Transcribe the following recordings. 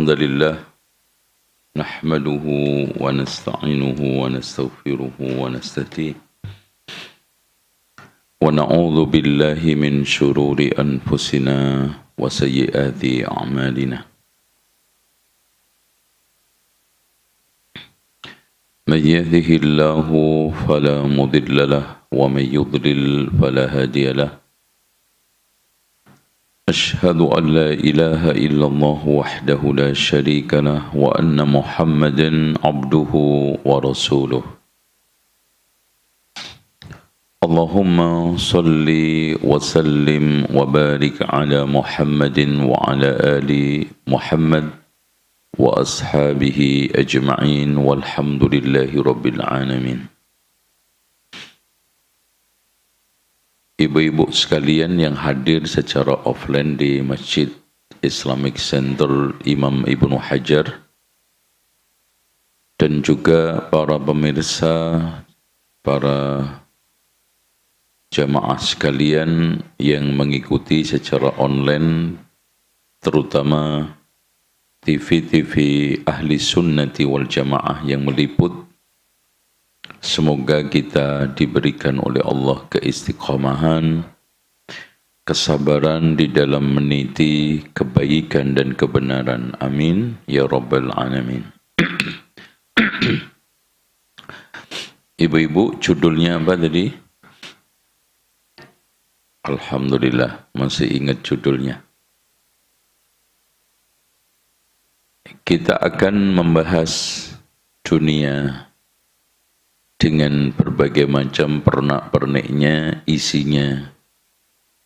الحمد لله نحمده ونستعينه ونستغفره ونستهديه ونعوذ بالله من شرور أنفسنا وسيئات أعمالنا من يهده الله فلا مضل له ومن يضلل فلا هادي له أشهد أن لا إله إلا الله وحده لا شريك له وأن محمدا عبده ورسوله اللهم صل وسلم وبارك على محمد وعلى آل محمد وأصحابه أجمعين والحمد لله رب العالمين. Ibu-ibu sekalian yang hadir secara offline di Masjid Islamic Center Imam Ibnu Hajar dan juga para pemirsa, para jamaah sekalian yang mengikuti secara online, terutama TV-TV Ahli Sunnati wal Jamaah yang meliput. Semoga kita diberikan oleh Allah keistiqomahan, kesabaran di dalam meniti kebaikan dan kebenaran. Amin ya rabbal alamin. Ibu-ibu, judulnya apa tadi? Alhamdulillah masih ingat judulnya. Kita akan membahas dunia dengan berbagai macam pernak-perniknya, isinya.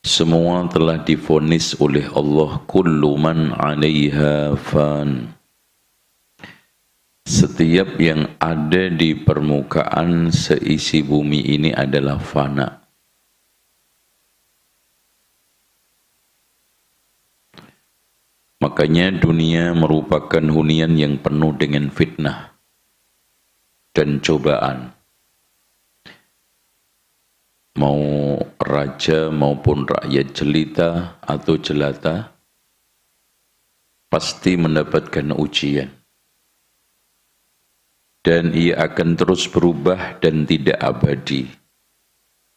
Semua telah divonis oleh Allah, kullu man 'alaiha fan. Setiap yang ada di permukaan seisi bumi ini adalah fana. Makanya dunia merupakan hunian yang penuh dengan fitnah dan cobaan. Mau raja maupun rakyat jelita atau jelata pasti mendapatkan ujian. Dan ia akan terus berubah dan tidak abadi.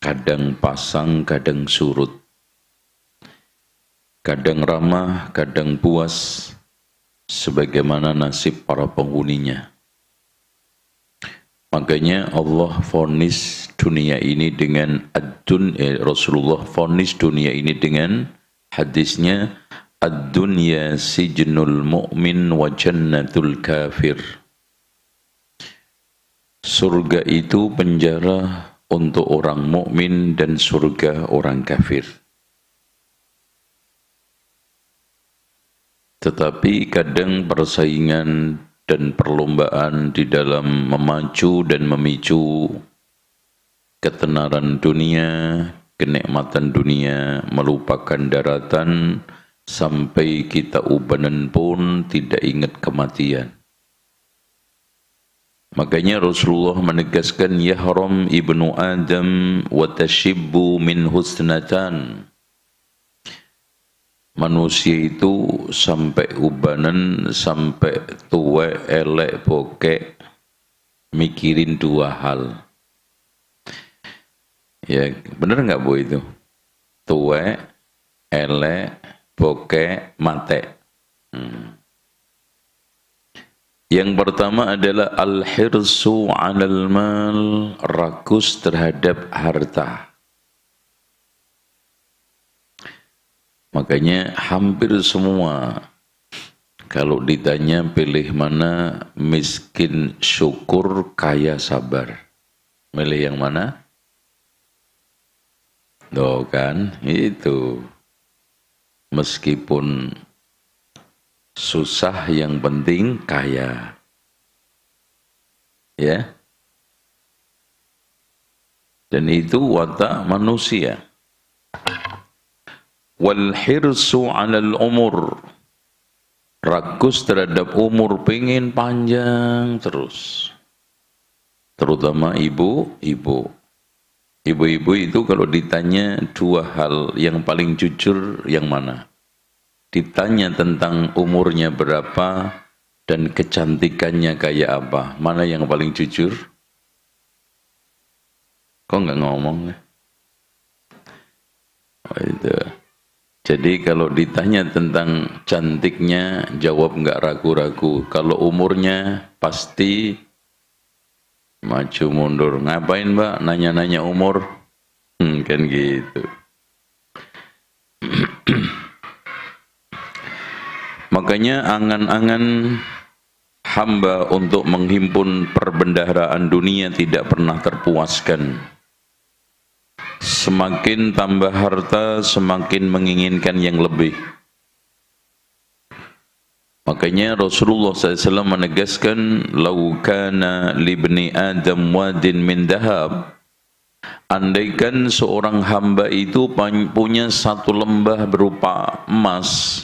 Kadang pasang, kadang surut. Kadang ramah, kadang puas, sebagaimana nasib para penghuninya. Makanya Allah vonis dunia ini dengan Rasulullah vonis dunia ini dengan hadisnya ad-dunya sijnul mu'min wa jannatul kafir. Surga itu penjara untuk orang mukmin dan surga orang kafir. Tetapi kadang persaingan dan perlombaan di dalam memacu dan memicu ketenaran dunia, kenikmatan dunia, melupakan daratan, sampai kita ubanan pun tidak ingat kematian. Makanya Rasulullah menegaskan, yahram ibnu Adam wa tashibbu min husnatan. Manusia itu sampai ubanan, sampai tua, elek, bokek, mikirin dua hal. Ya, benar nggak Bu itu? Tua, elek, bokek, mate. Yang pertama adalah al-hirsu 'alal mal, rakus terhadap harta. Makanya hampir semua kalau ditanya pilih mana, miskin syukur, kaya sabar. Milih yang mana? Loh kan, itu. Meskipun susah, yang penting kaya. Ya. Dan itu watak manusia. Wal hirsu 'alal umur, rakus terhadap umur, pengen panjang terus. Terutama ibu-ibu itu kalau ditanya dua hal yang paling jujur yang mana? ditanya tentang umurnya berapa dan kecantikannya kayak apa, mana yang paling jujur? Kok nggak ngomong? Oh, itu. Jadi kalau ditanya tentang cantiknya, jawab nggak ragu-ragu. Kalau umurnya pasti maju mundur. Ngapain mbak nanya-nanya umur? Kan gitu. Makanya angan-angan hamba untuk menghimpun perbendaharaan dunia tidak pernah terpuaskan. Semakin tambah harta, semakin menginginkan yang lebih. Makanya Rasulullah SAW menegaskan, "Lau kana libni Adam wadin min dahab." Andaikan seorang hamba itu punya satu lembah berupa emas,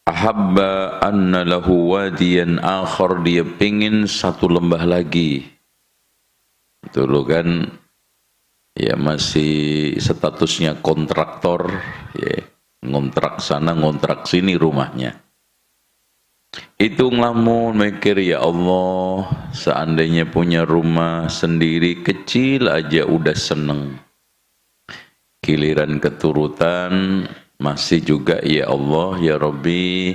ahabba anna lahu wadiyan akhar, dia pingin satu lembah lagi. Dulu kan ya masih statusnya kontraktor, ya, ngontrak sana ngontrak sini rumahnya. Itu ngelamun mikir, ya Allah, seandainya punya rumah sendiri kecil aja udah seneng. Giliran keturutan masih juga, ya Allah, ya Rabbi,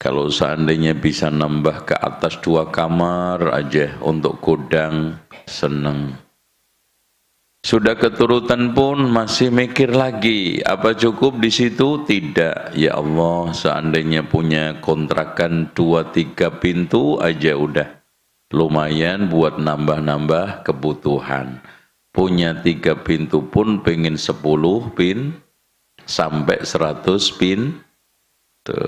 kalau seandainya bisa nambah ke atas 2 kamar aja untuk gudang, seneng. Sudah keturutan pun masih mikir lagi, apa cukup di situ? Tidak. Ya Allah, seandainya punya kontrakan 2-3 pintu aja udah lumayan buat nambah-nambah kebutuhan. Punya 3 pintu pun pengen 10 sampai 100 pintu.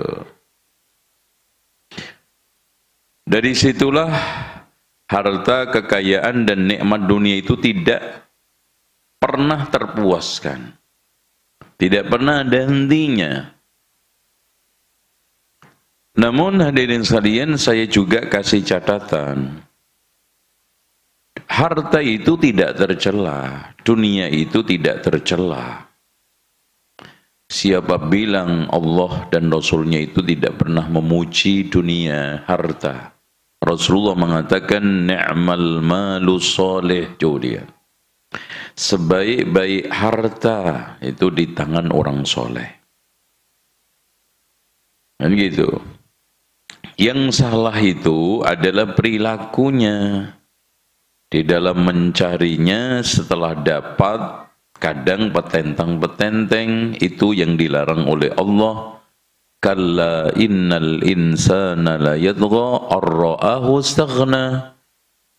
Dari situlah harta, kekayaan dan nikmat dunia itu tidak pernah terpuaskan, tidak pernah ada hentinya. Namun hadirin sekalian, saya juga kasih catatan, harta itu tidak tercela, dunia itu tidak tercela. Siapa bilang Allah dan Rasulnya itu tidak pernah memuji dunia, harta? Rasulullah mengatakan, ni'mal malu soleh, dia. Sebaik-baik harta itu di tangan orang soleh. Dan gitu. Yang salah itu adalah perilakunya. Di dalam mencarinya, setelah dapat, kadang petentang-petenteng, itu yang dilarang oleh Allah. Kalla innal insana la yadgha ar-ra'ahu istaghna.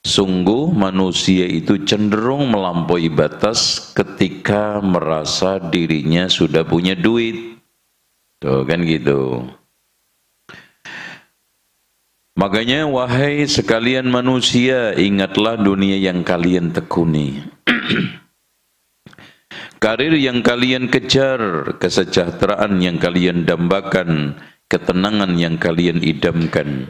Sungguh manusia itu cenderung melampaui batas ketika merasa dirinya sudah punya duit. Tuh kan gitu. Makanya wahai sekalian manusia, ingatlah dunia yang kalian tekuni. Karir yang kalian kejar, kesejahteraan yang kalian dambakan, ketenangan yang kalian idamkan,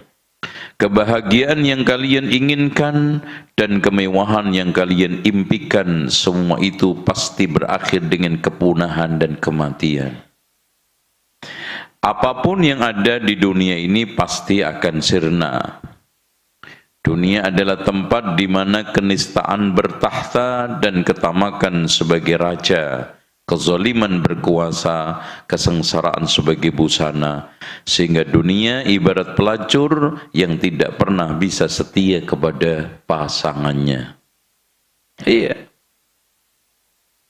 kebahagiaan yang kalian inginkan, dan kemewahan yang kalian impikan, semua itu pasti berakhir dengan kepunahan dan kematian. Apapun yang ada di dunia ini pasti akan sirna. Dunia adalah tempat di mana kenistaan bertahta dan ketamakan sebagai raja, kezaliman berkuasa, kesengsaraan sebagai busana, sehingga dunia ibarat pelacur yang tidak pernah bisa setia kepada pasangannya. Iya.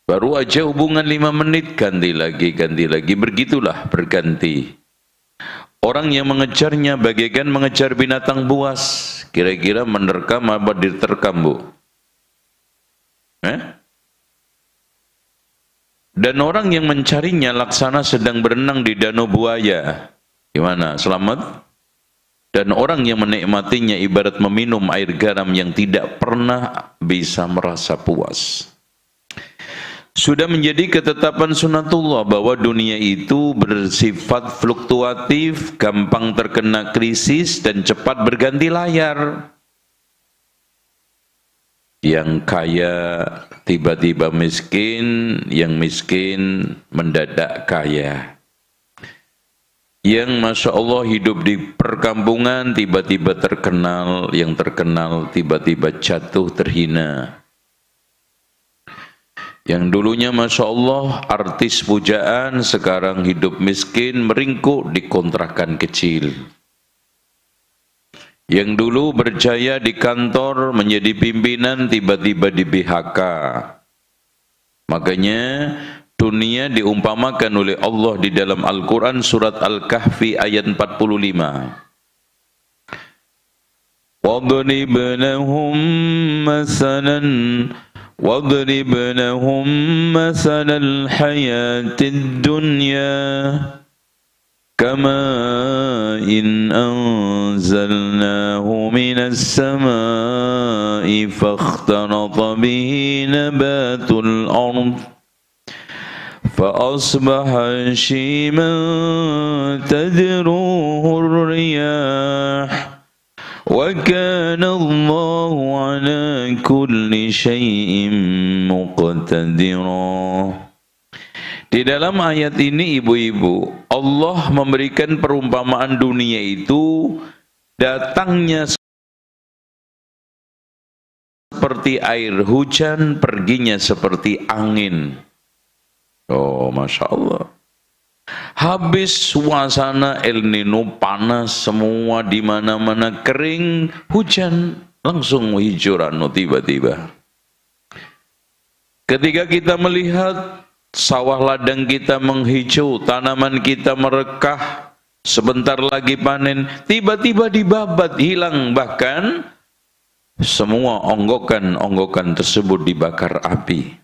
Baru aja hubungan 5 menit, ganti lagi, begitulah berganti. Orang yang mengejarnya bagaikan mengejar binatang buas. Kira-kira menerkam apa diterkam, Bu? Dan orang yang mencarinya laksana sedang berenang di danau buaya. Gimana? Selamat? Dan orang yang menikmatinya ibarat meminum air garam yang tidak pernah bisa merasa puas. Sudah menjadi ketetapan sunatullah bahwa dunia itu bersifat fluktuatif, gampang terkena krisis, dan cepat berganti layar. Yang kaya tiba-tiba miskin, yang miskin mendadak kaya. yang Masya Allah hidup di perkampungan tiba-tiba terkenal, yang terkenal tiba-tiba jatuh terhina. Yang dulunya Masya Allah artis pujaan, sekarang hidup miskin, meringkuk di kontrakan kecil. Yang dulu berjaya di kantor menjadi pimpinan, tiba-tiba di BHK. Makanya dunia diumpamakan oleh Allah di dalam Al-Quran surat Al-Kahfi ayat 45. وَاضْرِبْ لَهُمْ مَثَلَ الْحَيَاةِ الدُّنْيَا كَمَاءٍ أَنزَلْنَاهُ مِنَ السَّمَاءِ فَاخْتَلَطَ بِهِ نَبَاتُ الْأَرْضِ فأصبح هشيما تذروه الرياح وكان الله على كل شيء مقتدرا. Di dalam ayat ini ibu-ibu, Allah memberikan perumpamaan dunia itu datangnya seperti air hujan, perginya seperti angin. Oh, Masya Allah. Habis suasana El Nino, panas semua, di mana-mana kering, hujan langsung hijau tiba-tiba. Ketika kita melihat sawah ladang kita menghijau, tanaman kita merekah, sebentar lagi panen, tiba-tiba dibabat, hilang, bahkan semua onggokan tersebut dibakar api.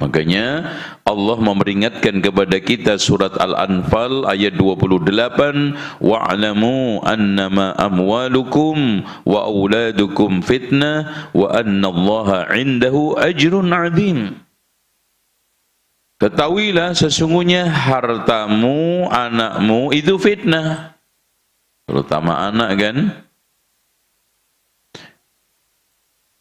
Makanya Allah memperingatkan kepada kita surat Al-Anfal ayat 28, wa'lamu annama amwalukum wa auladukum fitnah wa annallaha 'indahu ajrun 'adzim. Ketahuilah sesungguhnya hartamu, anakmu itu fitnah. Terutama anak kan?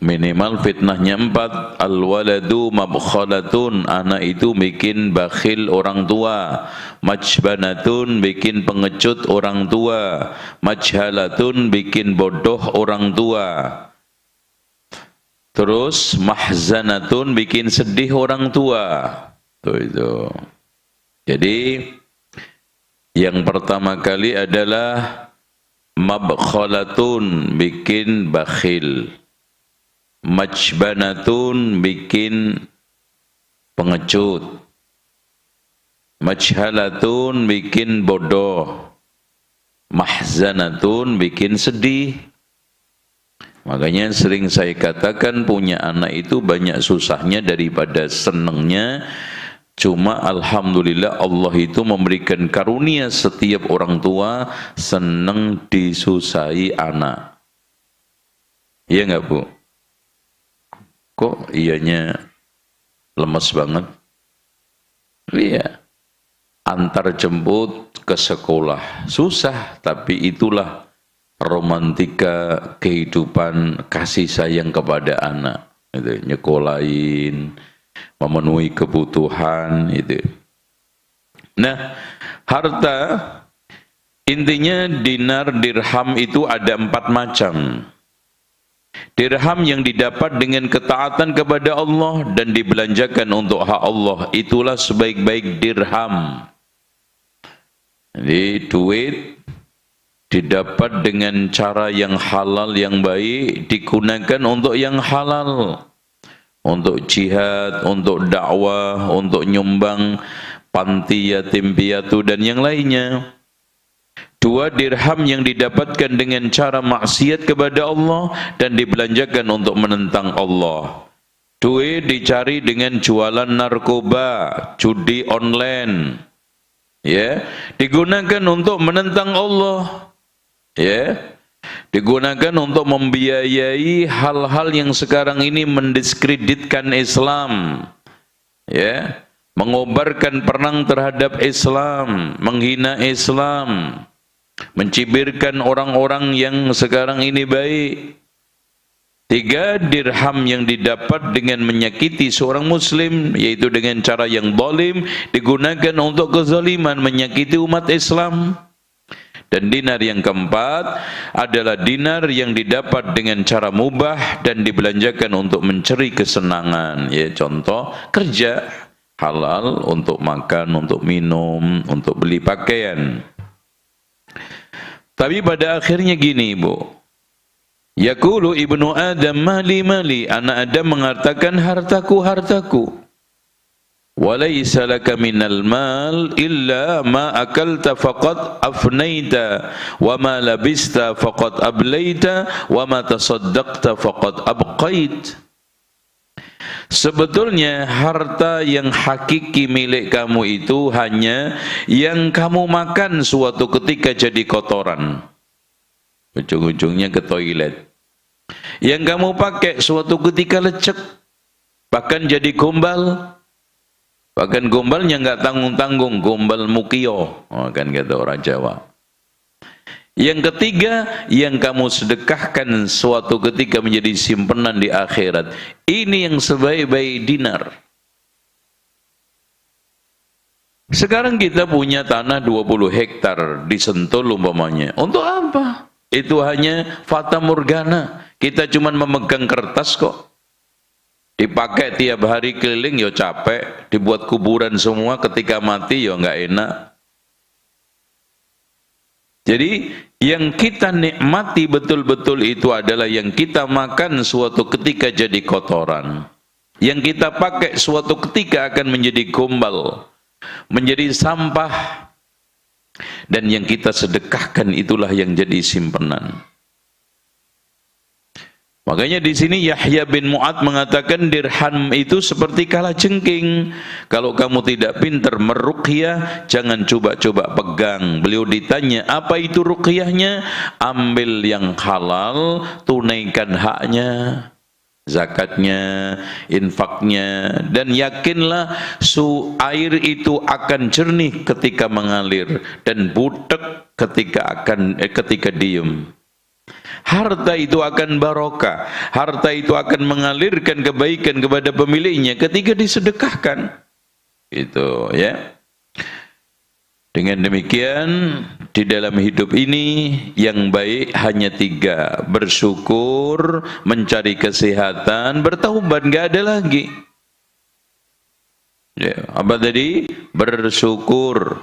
Minimal fitnahnya 4. Al-waladu mabkhalatun, anak itu bikin bakhil orang tua. Majbanatun, bikin pengecut orang tua. Majhalatun, bikin bodoh orang tua. Terus mahzanatun, bikin sedih orang tua. Tuh itu. Jadi yang pertama kali adalah mabkhalatun, bikin bakhil. Majbanatun, bikin pengecut. Majhalatun, bikin bodoh. Mahzanatun, bikin sedih. Makanya sering saya katakan punya anak itu banyak susahnya daripada senangnya. Cuma alhamdulillah Allah itu memberikan karunia setiap orang tua senang disusahi anak. Iya enggak, Bu? Kok ianya lemes banget? Iya. Antar jemput ke sekolah susah, tapi itulah romantika kehidupan kasih sayang kepada anak. Itu nyekolahin, memenuhi kebutuhan itu. Nah, harta intinya dinar dirham itu ada 4 macam. Dirham yang didapat dengan ketaatan kepada Allah dan dibelanjakan untuk hak Allah, itulah sebaik-baik dirham. Jadi duit didapat dengan cara yang halal, yang baik, digunakan untuk yang halal. Untuk jihad, untuk dakwah, untuk nyumbang panti yatim piatu dan yang lainnya. 2, dirham yang didapatkan dengan cara maksiat kepada Allah dan dibelanjakan untuk menentang Allah. Duit dicari dengan jualan narkoba, judi online, ya, digunakan untuk menentang Allah, ya, digunakan untuk membiayai hal-hal yang sekarang ini mendiskreditkan Islam, ya, mengobarkan perang terhadap Islam, menghina Islam, mencibirkan orang-orang yang sekarang ini baik. 3, dirham yang didapat dengan menyakiti seorang muslim, yaitu dengan cara yang zalim, digunakan untuk kezaliman, menyakiti umat Islam. Dan dinar yang keempat adalah dinar yang didapat dengan cara mubah dan dibelanjakan untuk mencari kesenangan. Ya, contoh kerja halal untuk makan, untuk minum, untuk beli pakaian. Tapi pada akhirnya gini, Bu. Yaqulu ibnu Adam mali mali, anak Adam mengatakan hartaku hartaku. Walaysa laka minal mal illa ma akalta faqad afnaita wa ma labista faqad ablaita wa ma tasaddaqta faqad abqait. Sebetulnya harta yang hakiki milik kamu itu hanya yang kamu makan suatu ketika jadi kotoran. Ujung-ujungnya ke toilet. Yang kamu pakai suatu ketika lecek, bahkan jadi gombal. Bahkan gombalnya nggak tanggung-tanggung, gombal mukio, kan kata orang Jawa. Yang ketiga, yang kamu sedekahkan suatu ketika menjadi simpanan di akhirat. Ini yang sebaik-baik dinar. Sekarang kita punya tanah 20 hektar di Sentul umpamanya. Untuk apa? Itu hanya fata morgana. Kita cuma memegang kertas kok. Dipakai tiap hari keliling ya capek. Dibuat kuburan semua, ketika mati ya nggak enak. Jadi yang kita nikmati betul-betul itu adalah yang kita makan suatu ketika jadi kotoran. Yang kita pakai suatu ketika akan menjadi gombal, menjadi sampah. Dan yang kita sedekahkan itulah yang jadi simpanan. Makanya di sini Yahya bin Mu'ad mengatakan dirham itu seperti kalajengking. Kalau kamu tidak pintar meruqyah, jangan coba-coba pegang. Beliau ditanya, apa itu ruqyahnya? Ambil yang halal, tunaikan haknya, zakatnya, infaknya, dan yakinlah air itu akan jernih ketika mengalir dan butek ketika diem. Harta itu akan barokah, harta itu akan mengalirkan kebaikan kepada pemiliknya ketika disedekahkan. Itu ya. Dengan demikian di dalam hidup ini yang baik hanya 3: bersyukur, mencari kesehatan, bertaubat, nggak ada lagi. Ya, apa tadi? Bersyukur,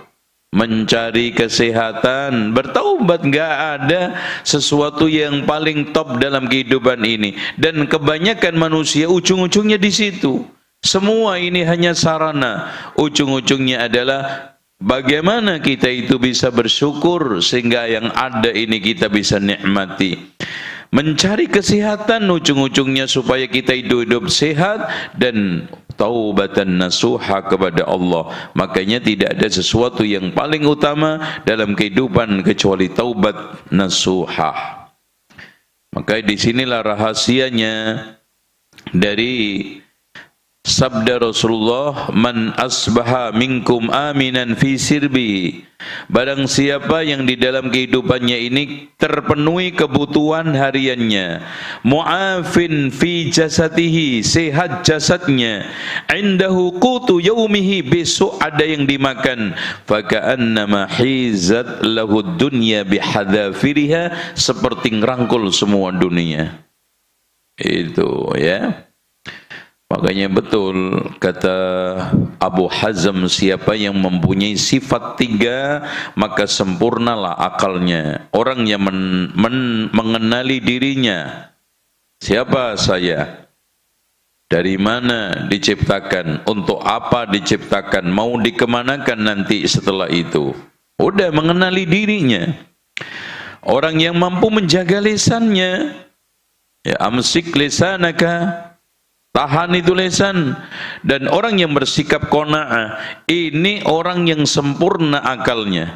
mencari kesehatan, bertaubat. Nggak ada sesuatu yang paling top dalam kehidupan ini. Dan kebanyakan manusia ujung-ujungnya di situ. Semua ini hanya sarana. Ujung-ujungnya adalah bagaimana kita itu bisa bersyukur sehingga yang ada ini kita bisa nikmati. Mencari kesehatan ujung-ujungnya supaya kita hidup sehat dan taubatan nasuha kepada Allah. Makanya tidak ada sesuatu yang paling utama dalam kehidupan kecuali taubat nasuha. Maka disinilah rahasianya dari sabda Rasulullah, man asbaha minkum aminan fi sirbi. Barang siapa yang di dalam kehidupannya ini terpenuhi kebutuhan hariannya, mu'afin fi jasadihi, sehat jasadnya, indahu qutu yaumihi, besok ada yang dimakan, faka'annama hizat lahu dunya bihadafiriha, seperti ngerangkul semua dunia. Itu ya. Makanya betul kata Abu Hazm, siapa yang mempunyai sifat 3 maka sempurnalah akalnya. Orang yang mengenali dirinya, siapa saya, dari mana diciptakan, untuk apa diciptakan, mau dikemanakan nanti setelah itu. Udah mengenali dirinya. Orang yang mampu menjaga lisannya, ya, amsik lisanaka, tahan itu lisan. Dan orang yang bersikap qanaah, ini orang yang sempurna akalnya,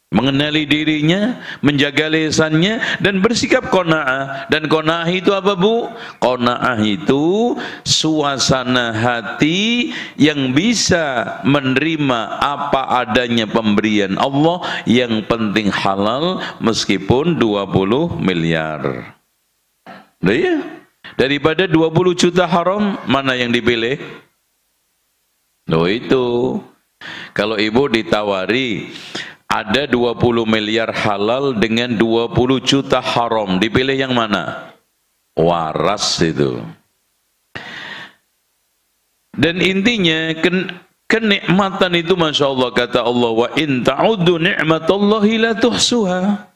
mengenali dirinya, menjaga lisannya, dan bersikap qanaah. Dan qanaah itu apa, Bu? Qanaah itu suasana hati yang bisa menerima apa adanya pemberian Allah, yang penting halal meskipun 20 miliar. Nah, ya. Daripada 20 juta haram, mana yang dipilih? Loh itu. Kalau ibu ditawari, ada 20 miliar halal dengan 20 juta haram, dipilih yang mana? Waras itu. Dan intinya, kenikmatan itu Masya Allah, kata Allah, wa in ta'uddu ni'matallahi la tuhsuha.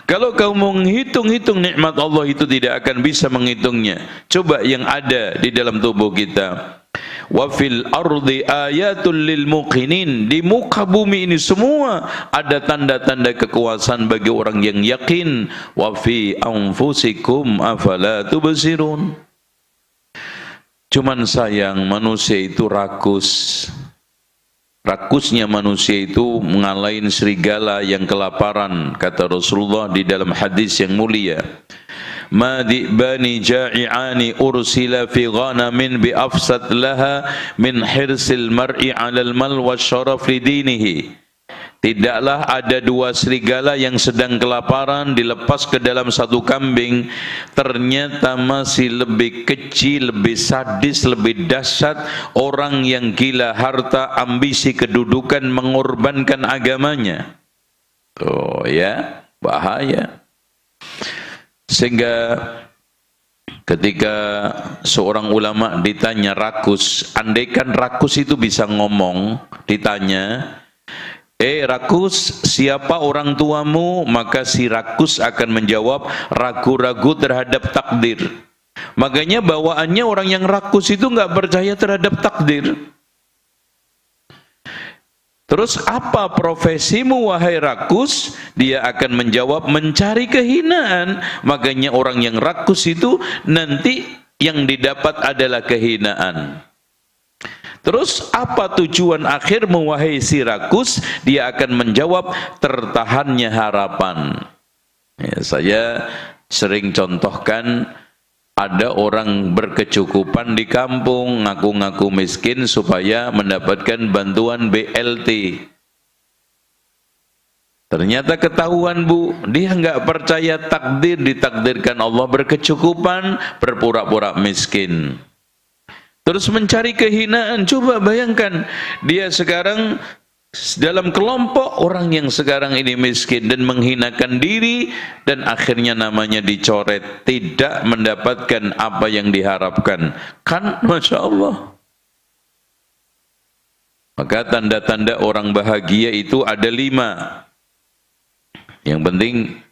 Kalau kau menghitung-hitung nikmat Allah itu tidak akan bisa menghitungnya. Coba yang ada di dalam tubuh kita. Wa fil ardi ayatul lil muqinin. Di muka bumi ini semua ada tanda-tanda kekuasaan bagi orang yang yakin. Wa fi anfusikum afala tubsirun. Cuman sayang manusia itu rakus. Rakusnya manusia itu mengalahin serigala yang kelaparan, kata Rasulullah di dalam hadis yang mulia. Ma di'bani ja'i'ani ursila fi ghanamin bi afsad laha min hirsil mar'i 'alal mal wa syaraf li dinihi. Tidaklah ada dua serigala yang sedang kelaparan dilepas ke dalam satu kambing, ternyata masih lebih kecil, lebih sadis, lebih dahsyat orang yang gila harta, ambisi kedudukan, mengorbankan agamanya. Oh ya, bahaya. Sehingga ketika seorang ulama ditanya rakus, andaikan rakus itu bisa ngomong, ditanya, rakus, siapa orang tuamu? Maka si rakus akan menjawab, ragu-ragu terhadap takdir. Makanya bawaannya orang yang rakus itu nggak percaya terhadap takdir. Terus apa profesimu wahai rakus? Dia akan menjawab, mencari kehinaan. Makanya orang yang rakus itu nanti yang didapat adalah kehinaan. Terus apa tujuan akhirmu wahai si rakus? Dia akan menjawab, tertahannya harapan. Ya, saya sering contohkan, ada orang berkecukupan di kampung, ngaku-ngaku miskin supaya mendapatkan bantuan BLT. Ternyata ketahuan bu, dia nggak percaya takdir, ditakdirkan Allah berkecukupan, berpura-pura miskin. Terus mencari kehinaan. Coba bayangkan, dia sekarang dalam kelompok orang yang sekarang ini miskin dan menghinakan diri, dan akhirnya namanya dicoret, tidak mendapatkan apa yang diharapkan. Kan Masya Allah. Maka tanda-tanda orang bahagia itu ada 5. Yang penting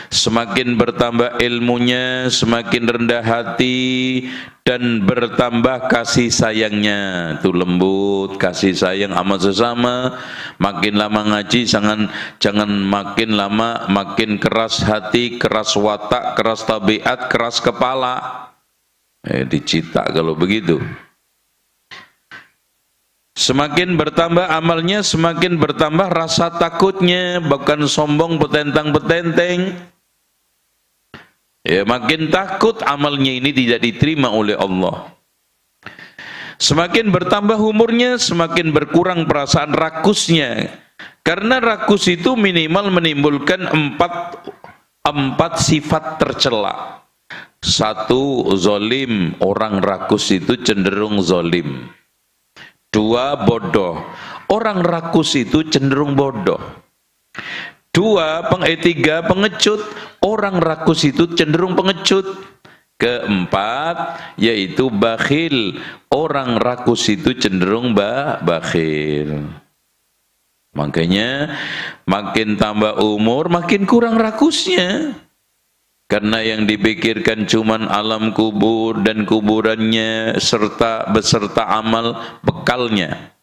semakin bertambah ilmunya, semakin rendah hati, dan bertambah kasih sayangnya. Itu lembut, kasih sayang sama sesama. Makin lama ngaji, jangan makin lama makin keras hati, keras watak, keras tabiat, keras kepala. Dicita kalau begitu. Semakin bertambah amalnya, semakin bertambah rasa takutnya, bukan sombong petentang-petenteng. Ya, makin takut amalnya ini tidak diterima oleh Allah. Semakin bertambah umurnya, semakin berkurang perasaan rakusnya. Karena rakus itu minimal menimbulkan empat sifat tercela. 1, zolim. Orang rakus itu cenderung zolim. 2, bodoh. Orang rakus itu cenderung bodoh. 3, pengecut. Orang rakus itu cenderung pengecut. 4, yaitu bakhil. Orang rakus itu cenderung bakhil. Makanya makin tambah umur makin kurang rakusnya. Karena yang dipikirkan cuman alam kubur dan kuburannya beserta amal bekalnya.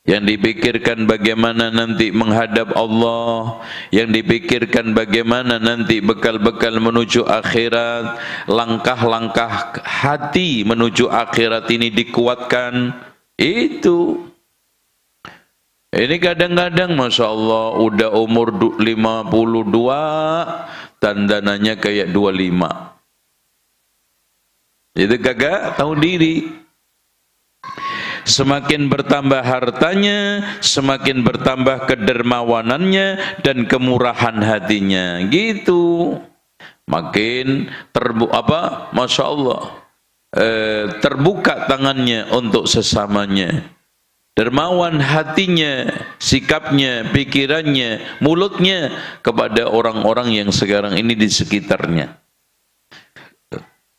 Yang dipikirkan bagaimana nanti menghadap Allah, yang dipikirkan bagaimana nanti bekal-bekal menuju akhirat, langkah-langkah hati menuju akhirat ini dikuatkan. Itu. Ini kadang-kadang Masya Allah udah umur 52, dandanannya kayak 25. Itu kagak tahu diri. Semakin bertambah hartanya, semakin bertambah kedermawanannya dan kemurahan hatinya. Gitu. makin Masya Allah, terbuka tangannya untuk sesamanya, dermawan hatinya, sikapnya, pikirannya, mulutnya kepada orang-orang yang sekarang ini di sekitarnya.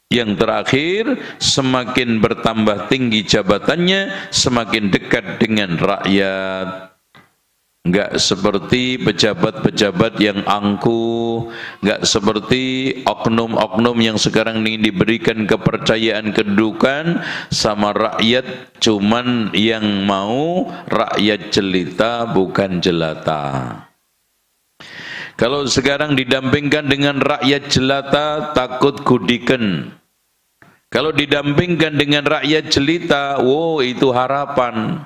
Yang terakhir, semakin bertambah tinggi jabatannya, semakin dekat dengan rakyat. Enggak seperti pejabat-pejabat yang angkuh, enggak seperti oknum-oknum yang sekarang ini diberikan kepercayaan kedudukan sama rakyat, cuman yang mau rakyat jelita bukan jelata. Kalau sekarang didampingkan dengan rakyat jelata, takut gudiken. Kalau didampingkan dengan rakyat jelita, wow, itu harapan.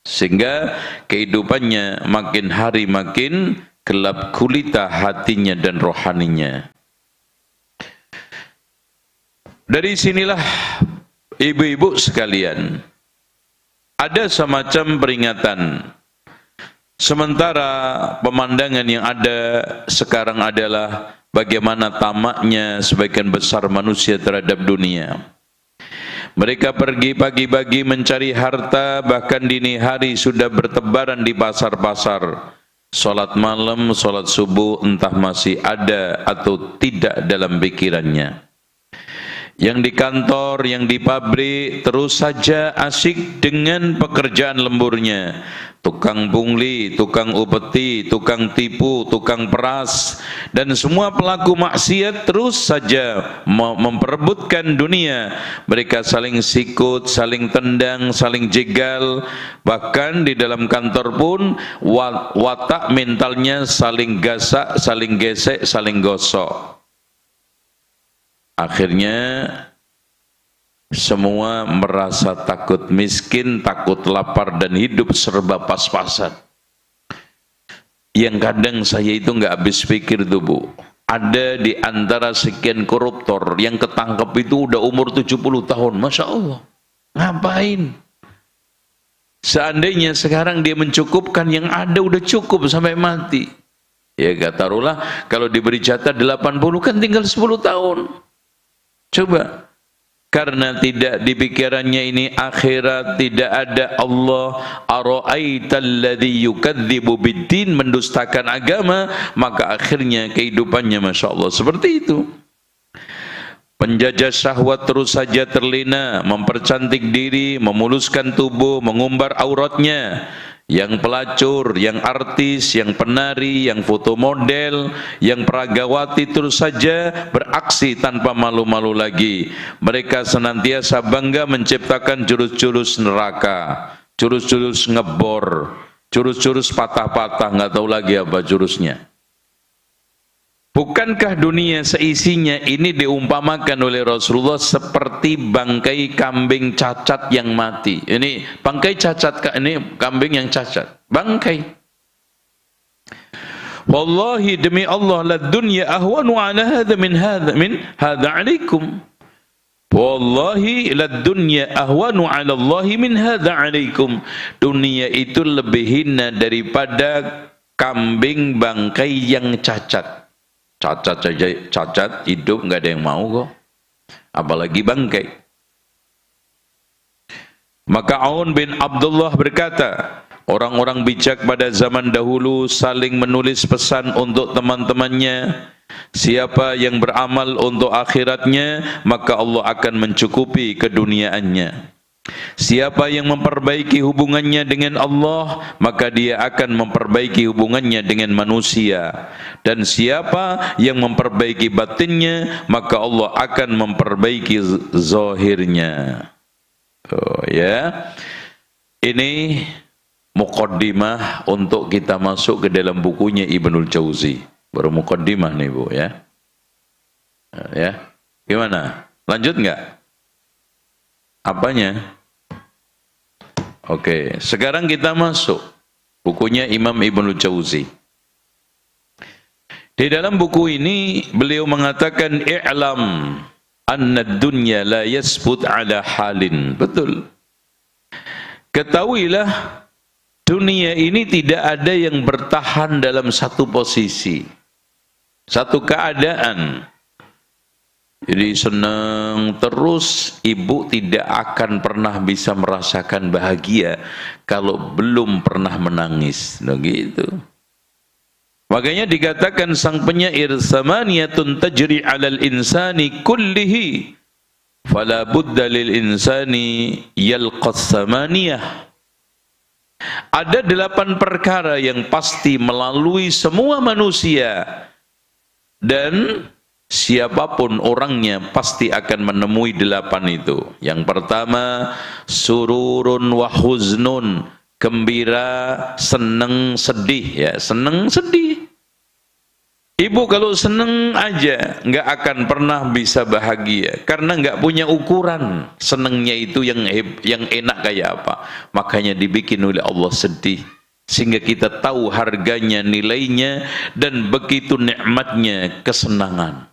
Sehingga kehidupannya makin hari makin gelap gulita hatinya dan rohaninya. Dari sinilah ibu-ibu sekalian, ada semacam peringatan. Sementara pemandangan yang ada sekarang adalah bagaimana tamaknya sebagian besar manusia terhadap dunia. Mereka pergi pagi-pagi mencari harta, bahkan dini hari sudah bertebaran di pasar-pasar. Salat malam, salat subuh entah masih ada atau tidak dalam pikirannya. Yang di kantor, yang di pabrik, terus saja asyik dengan pekerjaan lemburnya. Tukang pungli, tukang upeti, tukang tipu, tukang peras, dan semua pelaku maksiat terus saja memperebutkan dunia. Mereka saling sikut, saling tendang, saling jegal, bahkan di dalam kantor pun watak mentalnya saling gasak, saling gesek, saling gosok. Akhirnya semua merasa takut miskin, takut lapar, dan hidup serba pas-pasan. Yang kadang saya itu nggak habis pikir tuh Bu, ada di antara sekian koruptor yang ketangkep itu udah umur 70 tahun, Masya Allah. Ngapain? Seandainya sekarang dia mencukupkan, yang ada udah cukup sampai mati. Ya taruhlah kalau diberi jatah 80 kan tinggal 10 tahun. Coba. Karena tidak di pikirannya ini akhirat, tidak ada Allah, ara'aital ladzi yukadzibu biddin, mendustakan agama, maka akhirnya kehidupannya Masya Allah seperti itu. Penjajah syahwat terus saja terlena, mempercantik diri, memuluskan tubuh, mengumbar auratnya. Yang pelacur, yang artis, yang penari, yang foto model, yang peragawati terus saja beraksi tanpa malu-malu lagi. Mereka senantiasa bangga menciptakan jurus-jurus neraka, jurus-jurus ngebor, jurus-jurus patah-patah, nggak tahu lagi apa jurusnya. Bukankah dunia seisinya ini diumpamakan oleh Rasulullah seperti bangkai kambing cacat yang mati? Ini bangkai cacat, ini kambing yang cacat, bangkai. Wallahi demi Allah, la dunya ahwanu ala hadha min hadha alaikum. Wallahi la dunya ahwanu ala Allah min hadha alaikum. Dunia itu lebih hina daripada kambing bangkai yang cacat. Cacat saja, cacat hidup nggak ada yang mau kok, apalagi bangkai. Maka Aun bin Abdullah berkata, orang-orang bijak pada zaman dahulu saling menulis pesan untuk teman-temannya. Siapa yang beramal untuk akhiratnya, maka Allah akan mencukupi keduniaannya. Siapa yang memperbaiki hubungannya dengan Allah, maka dia akan memperbaiki hubungannya dengan manusia. Dan siapa yang memperbaiki batinnya, maka Allah akan memperbaiki zahirnya. Oh ya. Ini muqaddimah untuk kita masuk ke dalam bukunya Ibnul Jauzi. Baru muqaddimah nih Bu ya. Ya. Gimana? Lanjut enggak? Apanya? Oke, sekarang kita masuk bukunya Imam Ibnul Jauzi. Di dalam buku ini beliau mengatakan i'lam anna dunya la yasbut ala halin. Betul. Ketahuilah dunia ini tidak ada yang bertahan dalam satu posisi. Satu keadaan. Jadi senang terus, ibu tidak akan pernah bisa merasakan bahagia kalau belum pernah menangis. Nah gitu. Makanya dikatakan sang penyair, samaniyatun tajri 'alal insani kullihi fala budda lil insani yalqas samaniyah. Ada 8 perkara yang pasti melalui semua manusia, dan siapapun orangnya pasti akan menemui 8 itu. Yang pertama, sururun wa huznun, gembira, senang, sedih. Ya, senang, sedih. Ibu kalau senang aja nggak akan pernah bisa bahagia karena nggak punya ukuran senangnya itu yang enak kayak apa. Makanya dibikin oleh Allah sedih sehingga kita tahu harganya, nilainya, dan begitu nikmatnya kesenangan.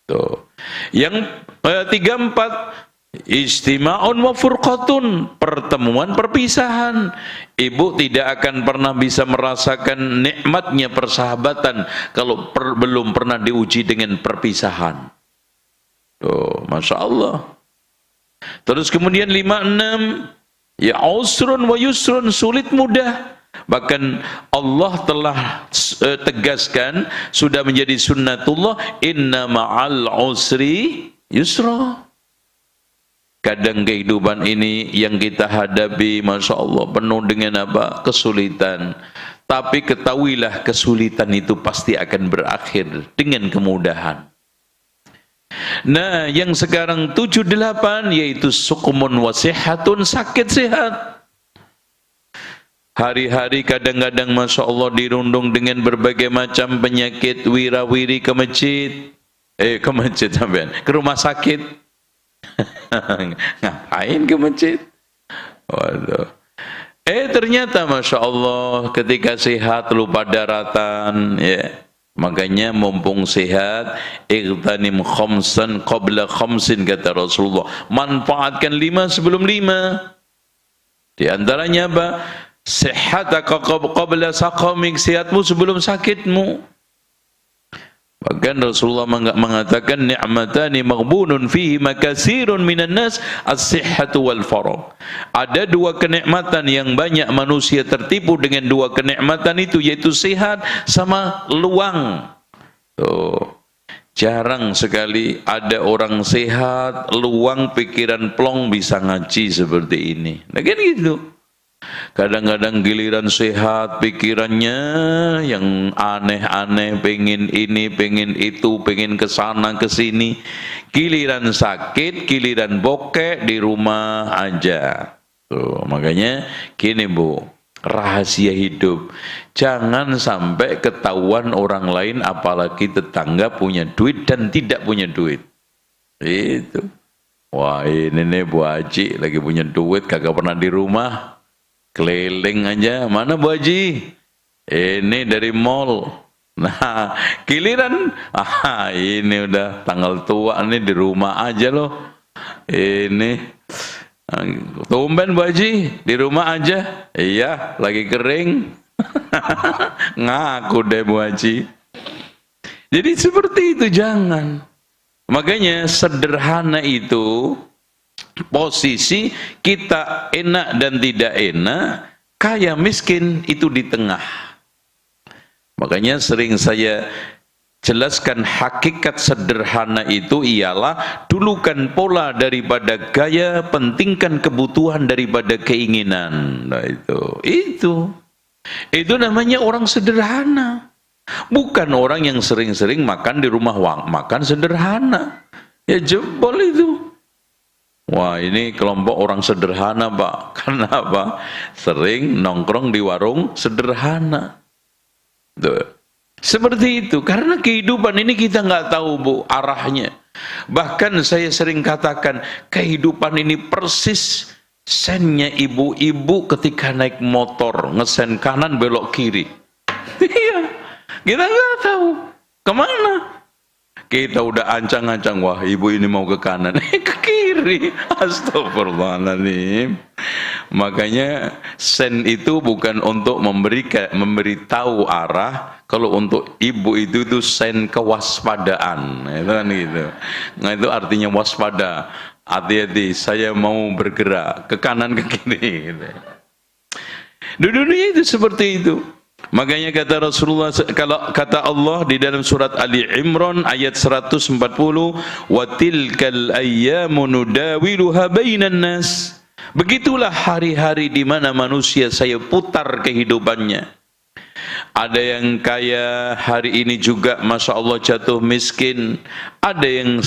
Tuh. Yang 34, istima'un wa furqatun, pertemuan perpisahan. Ibu tidak akan pernah bisa merasakan nikmatnya persahabatan kalau belum pernah diuji dengan perpisahan. Tuh, Masya Allah. Terus kemudian 56, ya usrun wa yusrun, sulit mudah. Bahkan Allah telah tegaskan, sudah menjadi sunnatullah, inna ma'al usri yusra. Kadang kehidupan ini yang kita hadapi, Masya Allah, penuh dengan apa? Kesulitan. Tapi ketahuilah kesulitan itu pasti akan berakhir dengan kemudahan. Nah, yang sekarang 78 yaitu sukumun wasihatun, sakit sehat. Hari-hari kadang-kadang Masya Allah dirundung dengan berbagai macam penyakit, wira-wiri ke masjid. Ke masjid sampean, ke rumah sakit. Ngapain ke masjid? Waduh. Ternyata Masya Allah ketika sehat lupa daratan, ya. Makanya mumpung sehat, ightanim khamsan qabla khamsin, kata Rasulullah. Manfaatkan 5 sebelum 5. Di antaranya apa? Sehataka qabla saqamik, sehatmu sebelum sakitmu. Bahkan Rasulullah mengatakan, ni'matani maghbunun fihi makasirun minan nas, as-sihhatu wal faragh. Ada 2 kenikmatan yang banyak manusia tertipu dengan 2 kenikmatan itu, yaitu sehat sama luang. Tuh. Jarang sekali ada orang sehat, luang, pikiran plong bisa ngaji seperti ini. Nah kan gitu. Kadang-kadang giliran sehat pikirannya yang aneh-aneh, pengen ini, pengen itu, pengen kesana kesini. Giliran sakit, giliran bokek, di rumah aja. Tuh, makanya gini Bu, rahasia hidup, jangan sampai ketahuan orang lain, apalagi tetangga punya duit dan tidak punya duit. Itu. Wah, ini nih Bu Haji lagi punya duit, kagak pernah di rumah. Keliling aja, mana Bu Haji? Ini dari mall. Nah, giliran, ini udah tanggal tua nih, di rumah aja loh. Ini, tumben Bu Haji, di rumah aja. Iya, lagi kering. Ngaku deh Bu Haji. Jadi seperti itu, jangan. Makanya sederhana itu, posisi kita enak dan tidak enak, kaya miskin itu di tengah. Makanya sering saya jelaskan hakikat sederhana itu ialah dulukan pola daripada gaya, pentingkan kebutuhan daripada keinginan. Nah itu namanya orang sederhana. Bukan orang yang sering-sering makan di rumah makan sederhana. Ya jebol itu. Wah, ini kelompok orang sederhana Pak. Karena apa? Sering nongkrong di warung sederhana. Tuh. Seperti itu. Karena kehidupan ini kita nggak tahu Bu arahnya. Bahkan saya sering katakan, kehidupan ini persis sennya ibu-ibu ketika naik motor, ngesen kanan belok kiri. Iya, kita nggak tahu kemana. Kita udah ancang-ancang, wah ibu ini mau ke kanan, ke kiri. Astagfirullahaladzim. Makanya sen itu bukan untuk memberitahu arah. Kalau untuk ibu itu sen kewaspadaan, itu kan gitu. Nah itu artinya waspada. Hati-hati, saya mau bergerak ke kanan ke kiri. Gitu. Dunia itu seperti itu. Makanya kata Rasulullah, kalau kata Allah di dalam surat Ali Imran ayat 140, wa tilkal ayyamu nudawiluha bainan nas. Begitulah hari-hari di mana manusia saya putar kehidupannya. Ada yang kaya hari ini juga Masya Allah jatuh miskin. Ada yang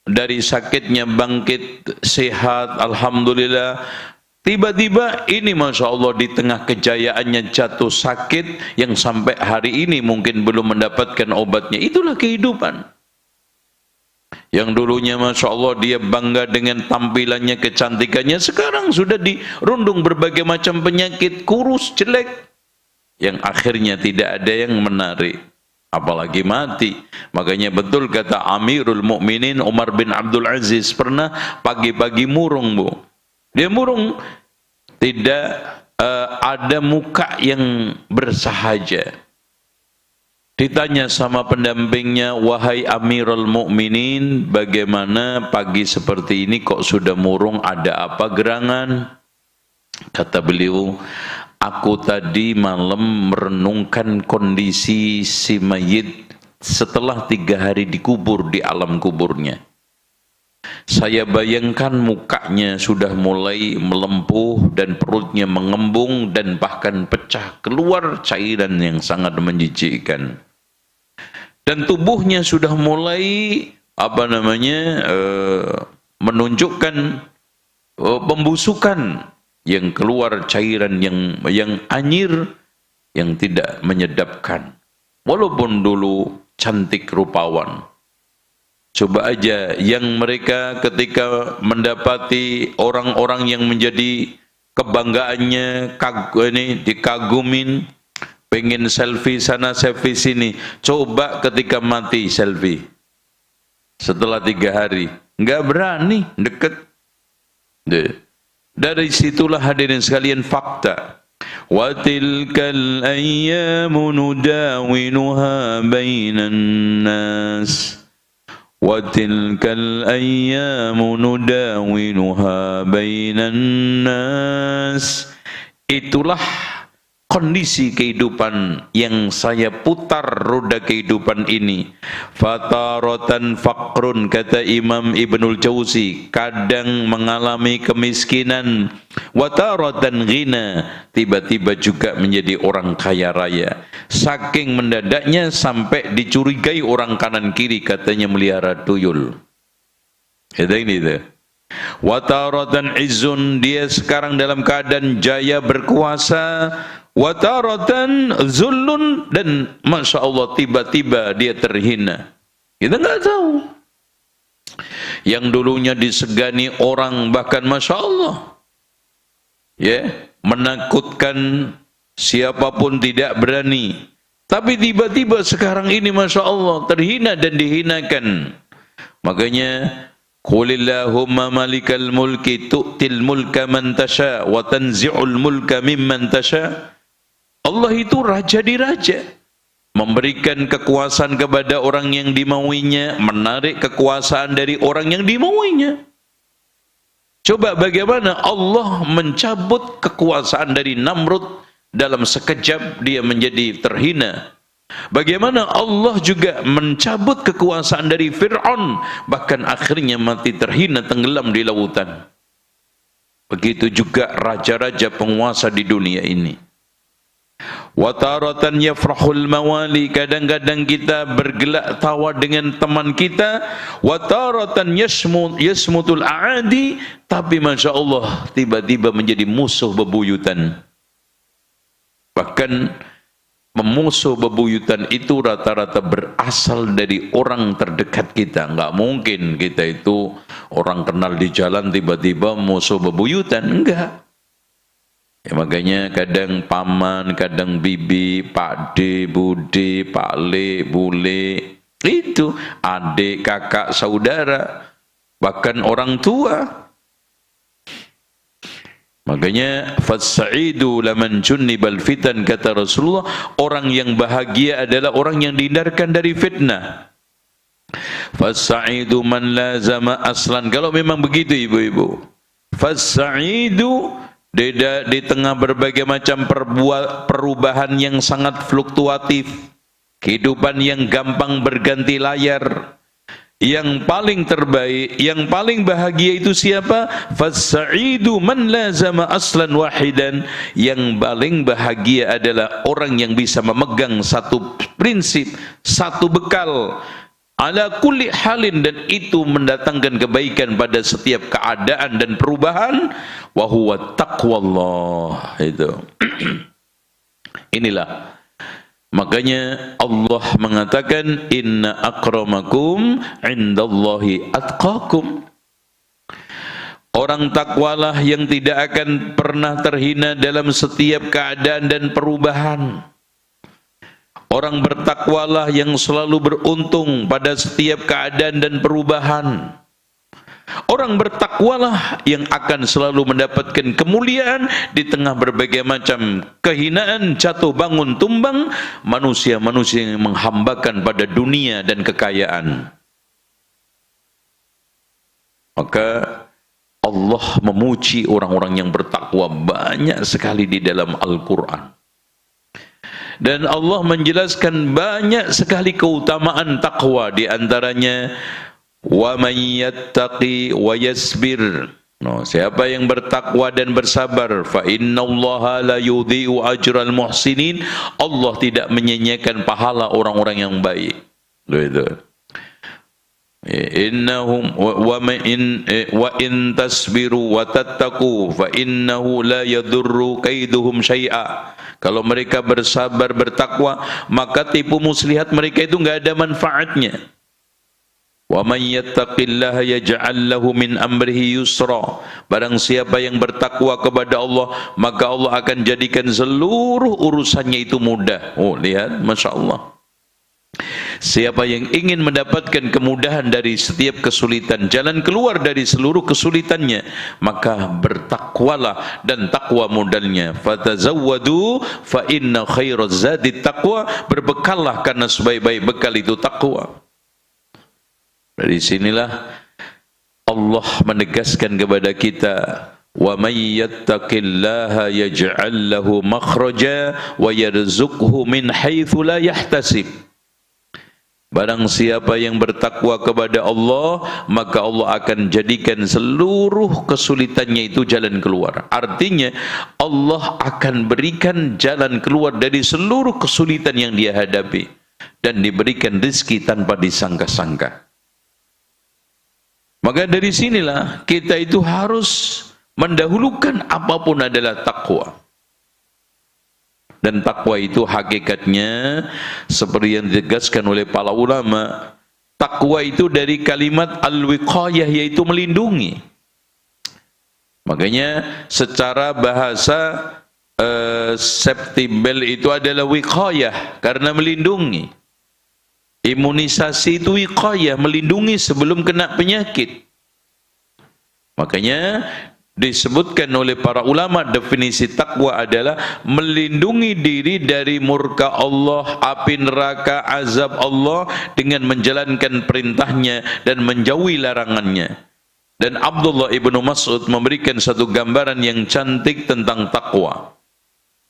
dari sakitnya bangkit sehat, Alhamdulillah. Tiba-tiba ini Masya Allah di tengah kejayaannya jatuh sakit yang sampai hari ini mungkin belum mendapatkan obatnya. Itulah kehidupan. Yang dulunya Masya Allah dia bangga dengan tampilannya, kecantikannya, sekarang sudah dirundung berbagai macam penyakit, kurus, jelek, yang akhirnya tidak ada yang menarik, apalagi mati. Makanya betul kata Amirul Mukminin Umar bin Abdul Aziz, pernah pagi-pagi murung, Bu. Dia murung, tidak ada muka yang bersahaja. Ditanya sama pendampingnya, wahai Amirul Mukminin, bagaimana pagi seperti ini kok sudah murung, ada apa gerangan? Kata beliau, aku tadi malam merenungkan kondisi si mayit setelah 3 hari dikubur di alam kuburnya. Saya bayangkan mukanya sudah mulai melempuh dan perutnya mengembung dan bahkan pecah keluar cairan yang sangat menjijikkan. Dan tubuhnya sudah mulai menunjukkan pembusukan, yang keluar cairan yang anyir, yang tidak menyedapkan. Walaupun dulu cantik rupawan. Coba aja yang mereka ketika mendapati orang-orang yang menjadi kebanggaannya dikagumin, pengen selfie sana selfie sini, coba ketika mati selfie setelah 3 hari nggak berani deket. Dari situlah hadirin sekalian fakta, wa tilkal ayyamu nudawinuha bainan nas, wa tilkal ayyamu nudawinuha bainan nas. Itulah kondisi kehidupan yang saya putar roda kehidupan ini. Fataratan faqrun, kata Imam Ibnul Jauzi, kadang mengalami kemiskinan. Wataratan ghina, tiba-tiba juga menjadi orang kaya raya. Saking mendadaknya sampai dicurigai orang kanan kiri katanya melihara tuyul. Itu ini tuh. Wataratan izzun, dia sekarang dalam keadaan jaya berkuasa. Wataratan zullun, dan Masya Allah tiba-tiba dia terhina. Kita nggak tahu. Yang dulunya disegani orang, bahkan Masya Allah, ya, menakutkan, siapapun tidak berani. Tapi tiba-tiba sekarang ini Masya Allah terhina dan dihinakan. Makanya Qulillahumma malikal mulki tu'til mulka man tasha wa tanzi'ul mulka mimman tasha. Allah itu raja di raja, memberikan kekuasaan kepada orang yang dimauinya, menarik kekuasaan dari orang yang dimauinya. Coba bagaimana Allah mencabut kekuasaan dari Namrud, dalam sekejap dia menjadi terhina. Bagaimana Allah juga mencabut kekuasaan dari Fir'aun, bahkan akhirnya mati terhina tenggelam di lautan. Begitu juga raja-raja penguasa di dunia ini. Wataratan yafrahul mawali, kadang-kadang kita bergelak tawa dengan teman kita. Wataratan yasmutul aadi, tapi Masya Allah tiba-tiba menjadi musuh bebuyutan. Bahkan memusuh bebuyutan itu rata-rata berasal dari orang terdekat kita. Nggak mungkin kita itu orang kenal di jalan tiba-tiba musuh bebuyutan, enggak. Ya, makanya kadang paman, kadang bibi, pak de, bude, pak le, bule, itu adik, kakak, saudara, bahkan orang tua. Makanya fasaidu laman junnibal fitan, kata Rasulullah, orang yang bahagia adalah orang yang dihindarkan dari fitnah. Fasaidu man lazama aslan. Kalau memang begitu ibu-ibu, fasaidu di tengah berbagai macam perubahan yang sangat fluktuatif, kehidupan yang gampang berganti layar, yang paling terbaik, yang paling bahagia itu siapa? Fasaidu man lazama aslan wahidan. Yang paling bahagia adalah orang yang bisa memegang satu prinsip, satu bekal, ala kulli halin, dan itu mendatangkan kebaikan pada setiap keadaan dan perubahan, wa huwa taqwallah. Itu inilah makanya Allah mengatakan inna akramakum indallahi atqakum. Orang takwalah yang tidak akan pernah terhina dalam setiap keadaan dan perubahan. Orang bertakwalah yang selalu beruntung pada setiap keadaan dan perubahan. Orang bertakwalah yang akan selalu mendapatkan kemuliaan di tengah berbagai macam kehinaan, jatuh bangun tumbang, manusia-manusia yang menghambakan pada dunia dan kekayaan. Maka Allah memuji orang-orang yang bertakwa banyak sekali di dalam Al-Quran. Dan Allah menjelaskan banyak sekali keutamaan takwa, di antaranya wa may yattaqi wa yasbir. Siapa yang bertakwa dan bersabar, fa innallaha la yudhi'u ajral muhsinin. Allah tidak menyanyiakan pahala orang-orang yang baik. Itu. Innahum wa in tasbiru wa tattaqu fa innahu la yadurru kaiduhum syai'a. Kalau mereka bersabar, bertakwa, maka tipu muslihat mereka itu enggak ada manfaatnya. Wa may yattaqillaha yaj'al lahu min amrihi yusra. Barang siapa yang bertakwa kepada Allah, maka Allah akan jadikan seluruh urusannya itu mudah. Oh, lihat, Masya Allah. Siapa yang ingin mendapatkan kemudahan dari setiap kesulitan, jalan keluar dari seluruh kesulitannya, maka bertakwalah, dan takwa modalnya. Fatazawwadu fa inna khairaz zadi taqwa. Berbekallah karena sebaik-baik bekal itu takwa. Dari sinilah Allah menegaskan kepada kita, wa may yattaqillaha yaj'al lahu makhraja wa yarzuqhu min haitsu la yahtasib. Barang siapa yang bertakwa kepada Allah, maka Allah akan jadikan seluruh kesulitannya itu jalan keluar. Artinya Allah akan berikan jalan keluar dari seluruh kesulitan yang dia hadapi, dan diberikan rezeki tanpa disangka-sangka. Maka dari sinilah kita itu harus mendahulukan apapun adalah takwa. Dan takwa itu hakikatnya seperti yang ditegaskan oleh para ulama, takwa itu dari kalimat al-wiqayah, yaitu melindungi. Makanya secara bahasa safety belt itu adalah wiqayah, karena melindungi. Imunisasi itu wiqayah, melindungi sebelum kena penyakit. Makanya disebutkan oleh para ulama, definisi takwa adalah melindungi diri dari murka Allah, api neraka, azab Allah, dengan menjalankan perintahnya dan menjauhi larangannya. Dan Abdullah ibnu Mas'ud memberikan satu gambaran yang cantik tentang takwa.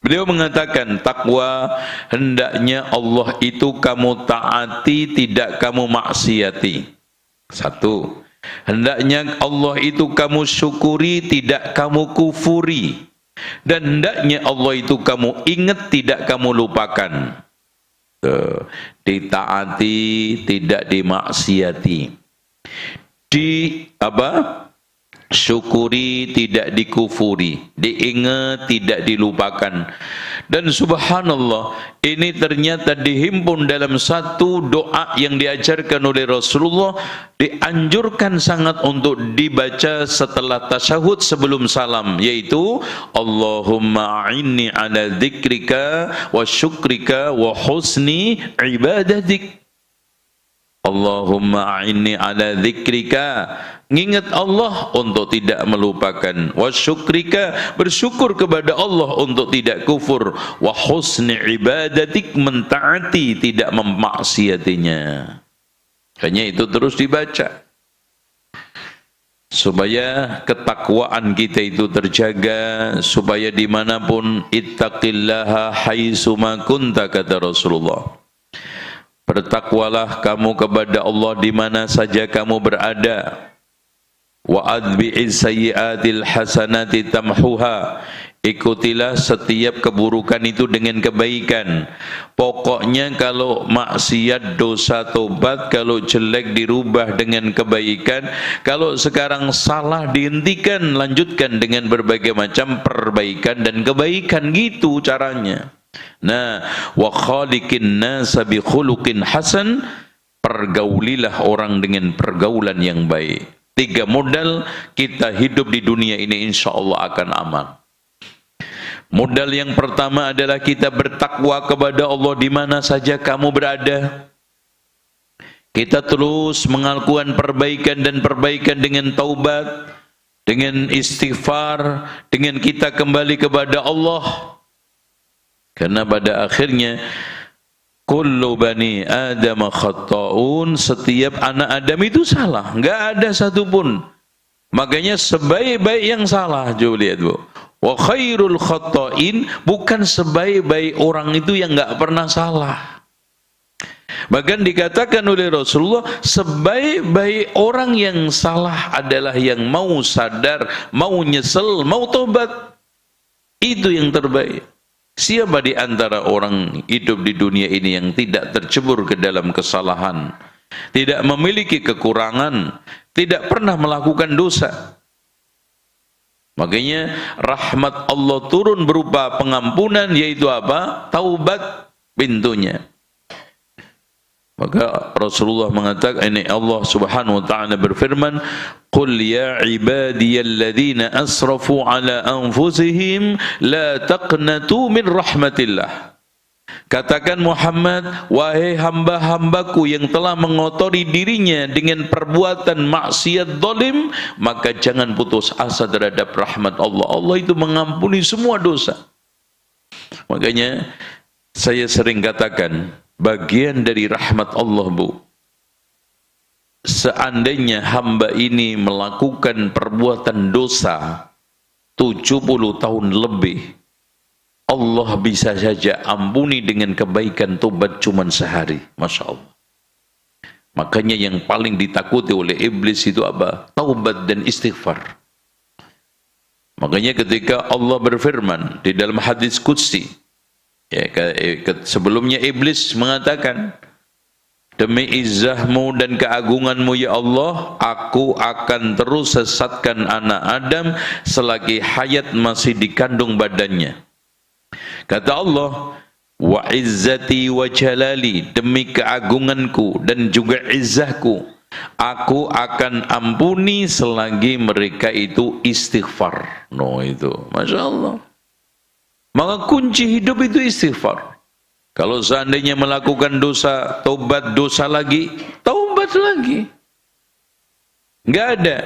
Beliau mengatakan, takwa hendaknya Allah itu kamu taati, tidak kamu maksiati. Satu. Hendaknya Allah itu kamu syukuri, tidak kamu kufuri. Dan hendaknya Allah itu kamu ingat, tidak kamu lupakan. Ditaati, tidak dimaksiati. Syukuri, tidak dikufuri. Diingat, tidak dilupakan. Dan subhanallah, ini ternyata dihimpun dalam satu doa yang diajarkan oleh Rasulullah, dianjurkan sangat untuk dibaca setelah tasyahud sebelum salam, yaitu Allahumma a'inni ala dzikrika wa syukrika wa husni ibadatik. Allahumma a'inni ala dzikrika, ngingat Allah untuk tidak melupakan, wa syukrika, bersyukur kepada Allah untuk tidak kufur, wa husni ibadatik, mentaati tidak memaksiatinya. Hanya itu terus dibaca supaya ketakwaan kita itu terjaga, supaya dimanapun ittaqillaha haitsuma kunta, kata Rasulullah. Bertakwalah kamu kepada Allah di mana saja kamu berada. Wa adbi'iz sayyi'atil hasanati tamhuha, ikutilah setiap keburukan itu dengan kebaikan. Pokoknya kalau maksiat, dosa, tobat, kalau jelek dirubah dengan kebaikan, kalau sekarang salah dihentikan, lanjutkan dengan berbagai macam perbaikan dan kebaikan, gitu caranya. Nah, wa khaliqin nasa bi khuluqin hasan, pergaulilah orang dengan pergaulan yang baik. 3 modal kita hidup di dunia ini insya Allah akan aman. Modal yang pertama adalah kita bertakwa kepada Allah di mana saja kamu berada. Kita terus melakukan perbaikan dan perbaikan dengan taubat, dengan istighfar, dengan kita kembali kepada Allah. Karena pada akhirnya kullu bani Adam khata'un, setiap anak Adam itu salah, enggak ada satupun. Makanya sebaik-baik yang salah, coba lihat Bu. Wa khairul khata'in, bukan sebaik-baik orang itu yang enggak pernah salah. Bahkan dikatakan oleh Rasulullah, sebaik-baik orang yang salah adalah yang mau sadar, mau nyesel, mau tobat. Itu yang terbaik. Siapa di antara orang hidup di dunia ini yang tidak tercebur ke dalam kesalahan, tidak memiliki kekurangan, tidak pernah melakukan dosa? Makanya rahmat Allah turun berupa pengampunan, yaitu apa? Taubat pintunya. Maka Rasulullah mengatakan, ini Allah Subhanahu wa taala berfirman, "Qul ya ibadiyalladzina asrafu ala anfusihim la taqnatu min rahmatillah." Katakan Muhammad, wahai hamba-hambaku yang telah mengotori dirinya dengan perbuatan maksiat zalim, maka jangan putus asa terhadap rahmat Allah. Allah itu mengampuni semua dosa. Makanya saya sering katakan, bagian dari rahmat Allah, Bu, seandainya hamba ini melakukan perbuatan dosa 70 tahun lebih, Allah bisa saja ampuni dengan kebaikan tobat cuman sehari. Masya Allah. Makanya yang paling ditakuti oleh iblis itu apa? Taubat dan istighfar. Makanya ketika Allah berfirman di dalam hadis qudsi, ya, sebelumnya iblis mengatakan, demi izzahmu dan keagunganmu ya Allah, aku akan terus sesatkan anak Adam selagi hayat masih dikandung badannya. Kata Allah, wa izzati wa jalali, demi keagunganku dan juga izzahku, aku akan ampuni selagi mereka itu istighfar. No, itu Masya Allah. Maka kunci hidup itu istighfar. Kalau seandainya melakukan dosa, taubat, dosa lagi, taubat lagi. Enggak ada.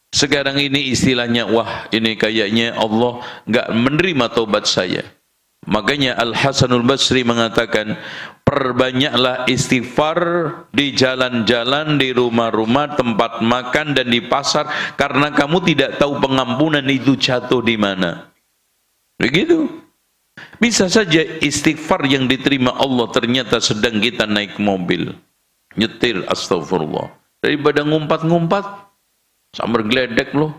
Sekarang ini istilahnya, wah ini kayaknya Allah enggak menerima taubat saya. Makanya Al-Hasanul Basri mengatakan, perbanyaklah istighfar di jalan-jalan, di rumah-rumah, tempat makan dan di pasar, karena kamu tidak tahu pengampunan itu jatuh di mana. Begitu. Bisa saja istighfar yang diterima Allah ternyata sedang kita naik mobil, nyetir, astagfirullah, daripada ngumpat-ngumpat sambil geledek loh,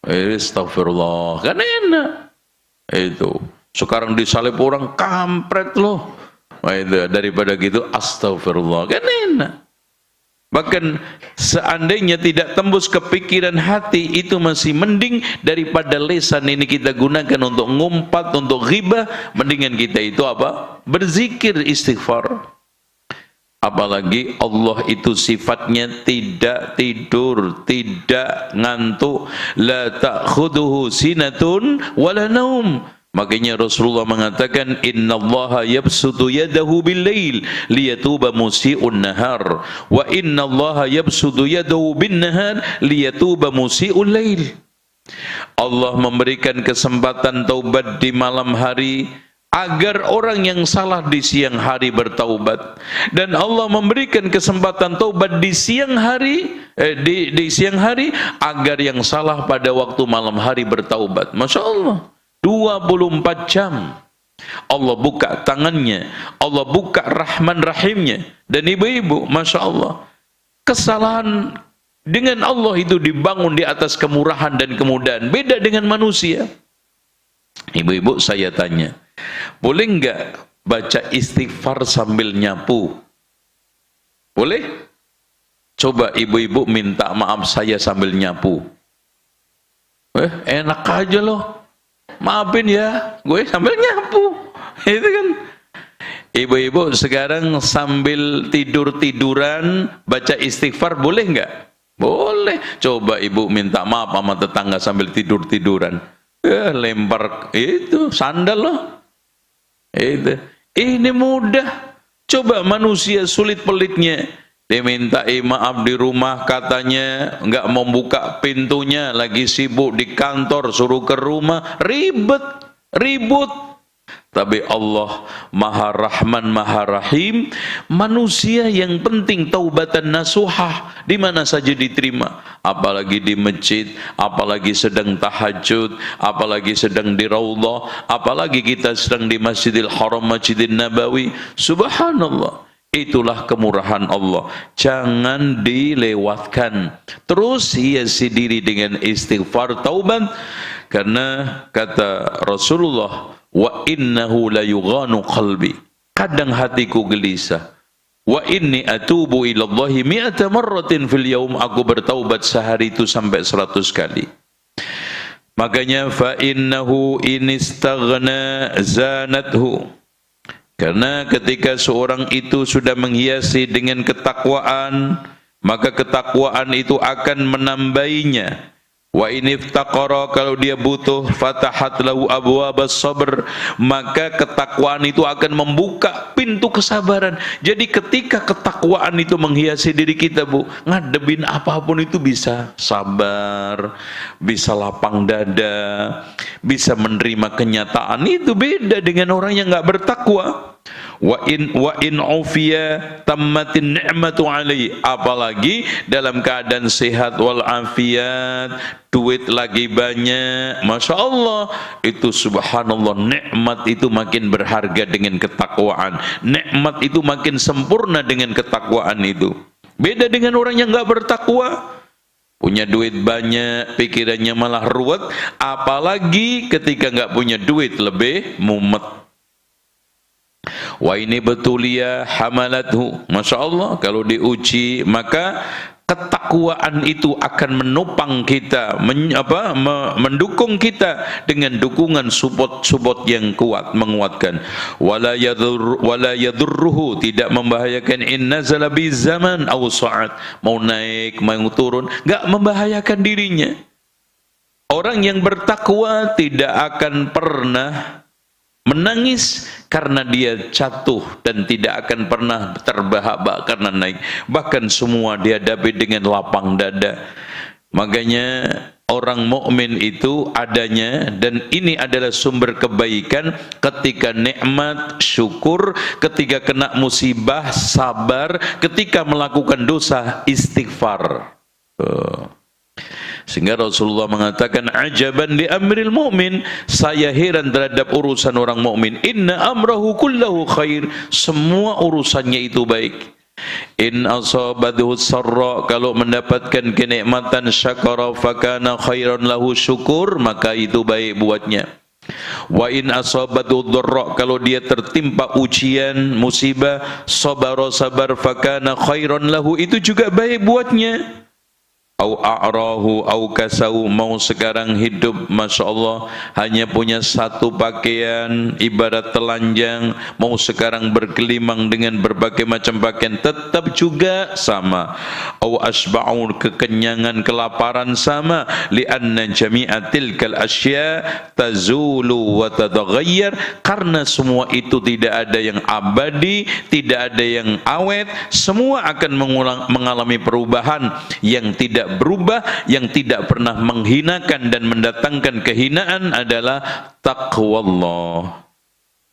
astagfirullah, kan enak. Itu sekarang disalib orang, kampret loh, itu daripada gitu astagfirullah, kan enak. Bahkan seandainya tidak tembus ke pikiran hati, itu masih mending daripada lisan ini kita gunakan untuk ngumpat, untuk ghibah. Mendingan kita itu apa? Berzikir, istighfar. Apalagi Allah itu sifatnya tidak tidur, tidak ngantuk. La ta'khuduhu sinatun wala naum. Makanya Rasulullah mengatakan, innallaha yabsutu yadahu bil-lail liyatuba musii'un nahar wa innallaha yabsutu yadahu bin-nahar liyatuba musii'ul lail. Allah memberikan kesempatan taubat di malam hari agar orang yang salah di siang hari bertaubat, dan Allah memberikan kesempatan taubat di siang hari di siang hari agar yang salah pada waktu malam hari bertaubat. Masya Allah, 24 jam Allah buka tangannya, Allah buka rahman rahimnya. Dan ibu-ibu, Masya Allah, kesalahan dengan Allah itu dibangun di atas kemurahan dan kemudahan. Beda dengan manusia. Ibu-ibu, saya tanya, boleh enggak baca istighfar sambil nyapu? Boleh? Coba ibu-ibu minta maaf saya sambil nyapu. Enak aja loh. Maafin ya, gue sambil nyapu. Itu kan. Ibu-ibu sekarang sambil tidur-tiduran baca istighfar boleh enggak? Boleh. Coba ibu minta maaf sama tetangga sambil tidur-tiduran. Lempar itu sandal loh. Itu. Ini mudah. Coba manusia sulit pelitnya. Dia minta maaf di rumah, katanya nggak mau buka pintunya, lagi sibuk di kantor, suruh ke rumah, ribut. Tapi Allah Maha Rahman Maha Rahim. Manusia yang penting taubatan nasuhah, di mana saja diterima, apalagi di masjid, apalagi sedang tahajud, apalagi sedang di raudhah, apalagi kita sedang di Masjidil Haram, Masjidil Nabawi. Subhanallah, itulah kemurahan Allah, jangan dilewatkan. Terus hiasi diri dengan istighfar, taubat, karena kata Rasulullah, wa innahu la yughanu qalbi, kadang hatiku gelisah. Wa inni atubu ilallahi mi'ata marratin fil yaum, aku bertaubat sehari itu sampai 100 kali. Makanya fa innahu inistaghna zanathu, karena ketika seorang itu sudah menghiasi dengan ketakwaan, maka ketakwaan itu akan menambahinya. Wa in iftaqara, kalau dia butuh, fatahat lahu abwabas sabr, maka ketakwaan itu akan membuka pintu kesabaran. Jadi ketika ketakwaan itu menghiasi diri kita, Bu, ngadepin apapun itu bisa sabar, bisa lapang dada, bisa menerima kenyataan. Itu beda dengan orang yang nggak bertakwa. Wa in ufiya tammatin ni'matu alaihi, apalagi dalam keadaan sehat wal afiat, duit lagi banyak, Masya Allah, itu subhanallah, nikmat itu makin berharga dengan ketakwaan, nikmat itu makin sempurna dengan ketakwaan itu. Beda dengan orang yang nggak bertakwa, punya duit banyak, pikirannya malah ruwet, apalagi ketika nggak punya duit lebih mumet. Wa ini betulia hamalathu, Masya Allah, kalau diuji maka ketakwaan itu akan menopang kita, mendukung kita dengan dukungan support yang kuat, menguatkan. Wala yadurruhu, tidak membahayakan, in nazala bi zaman aw sa'at, mau naik mau turun, enggak membahayakan dirinya. Orang yang bertakwa tidak akan pernah menangis karena dia jatuh, dan tidak akan pernah terbahak-bahak karena naik. Bahkan semua dihadapi dengan lapang dada. Makanya orang mukmin itu adanya, dan ini adalah sumber kebaikan, ketika nikmat syukur, ketika kena musibah sabar, ketika melakukan dosa istighfar. Sehingga Rasulullah mengatakan, ajaban li amril mu'min, saya heran terhadap urusan orang mukmin. Inna amrahu kullahu khair, semua urusannya itu baik. In asabathu sarra, kalau mendapatkan kenikmatan, syakara fakana khairan lahu, syukur, maka itu baik buatnya. Wa in asabathu dharra, kalau dia tertimpa ujian, musibah, sabara sabar fakana khairan lahu, itu juga baik buatnya. Au a'rahu au kasau, mau sekarang hidup Masya Allah hanya punya satu pakaian ibarat telanjang, mau sekarang bergelimang dengan berbagai macam pakaian, tetap juga sama. au asba'u, kekenyangan, kelaparan sama, li'anna jami'a tilkal asya tazulu wa tataghayyar, karena semua itu tidak ada yang abadi, tidak ada yang awet, semua akan mengalami perubahan. Yang tidak berubah, yang tidak pernah menghinakan dan mendatangkan kehinaan adalah taqwallah.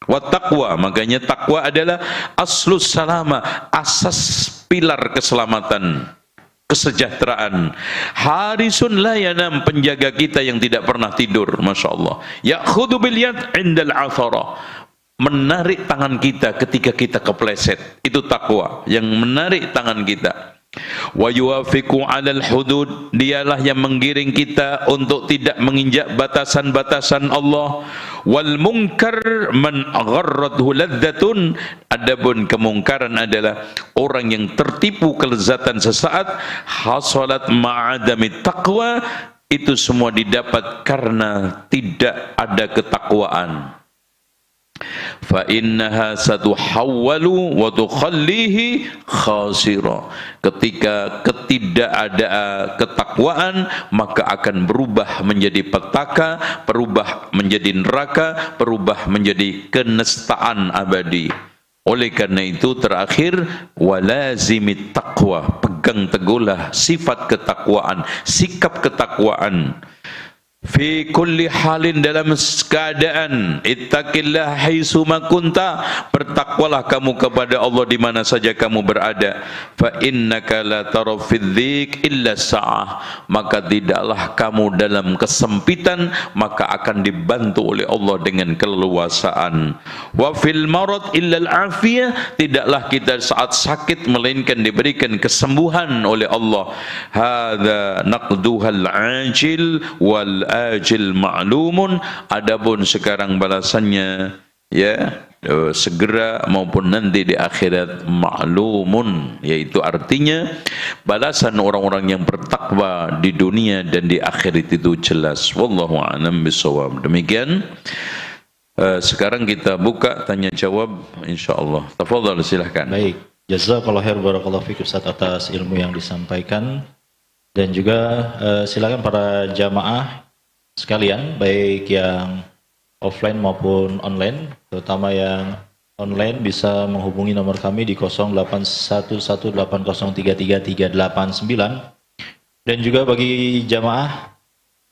Wa taqwa, makanya takwa adalah aslus salama, asas pilar keselamatan, kesejahteraan. Harisun la yanam, penjaga kita yang tidak pernah tidur, Masya Allah. Ya'khudhu bil yad indal athara, menarik tangan kita ketika kita kepleset. Itu takwa, yang menarik tangan kita. Wa yuwafiqu 'alal hudud, dialah yang menggiring kita untuk tidak menginjak batasan-batasan Allah. Wal munkar man gharrathu ladzatun, adapun kemungkaran adalah orang yang tertipu kelezatan sesaat. Hasalat ma'adami taqwa, itu semua didapat karena tidak ada ketakwaan. Fa innaha satuhawwalu wa tukhallihi khasira, ketika ketidakadaan ketakwaan maka akan berubah menjadi petaka, berubah menjadi neraka, berubah menjadi kenestaan abadi. Oleh karena itu terakhir, walazimit taqwa, pegang teguhlah sifat ketakwaan, sikap ketakwaan. Fi kulli halin, dalam keadaan, ittaqillah haitsu ma kunta, bertakwalah kamu kepada Allah di mana saja kamu berada. Fa innaka la tara fidzik illa sa'ah, maka tidaklah kamu dalam kesempitan, maka akan dibantu oleh Allah dengan keleluasaan. Wa fil marad illa al-afiyah, tidaklah kita saat sakit melainkan diberikan kesembuhan oleh Allah. Hadza naqduhal ajil wal ajil ma'lumun, adapun sekarang balasannya ya segera maupun nanti di akhirat ma'lumun, yaitu artinya balasan orang-orang yang bertakwa di dunia dan di akhirat itu jelas. Wallahu a'lam bishawab. Demikian. Sekarang kita buka tanya jawab insyaallah. Tafadhal, silahkan. Baik, jazakallahu khair, barakallahu fiik Ustaz atas ilmu yang disampaikan, dan juga silakan para jamaah sekalian, baik yang offline maupun online, terutama yang online bisa menghubungi nomor kami di 081180333389, dan juga bagi jamaah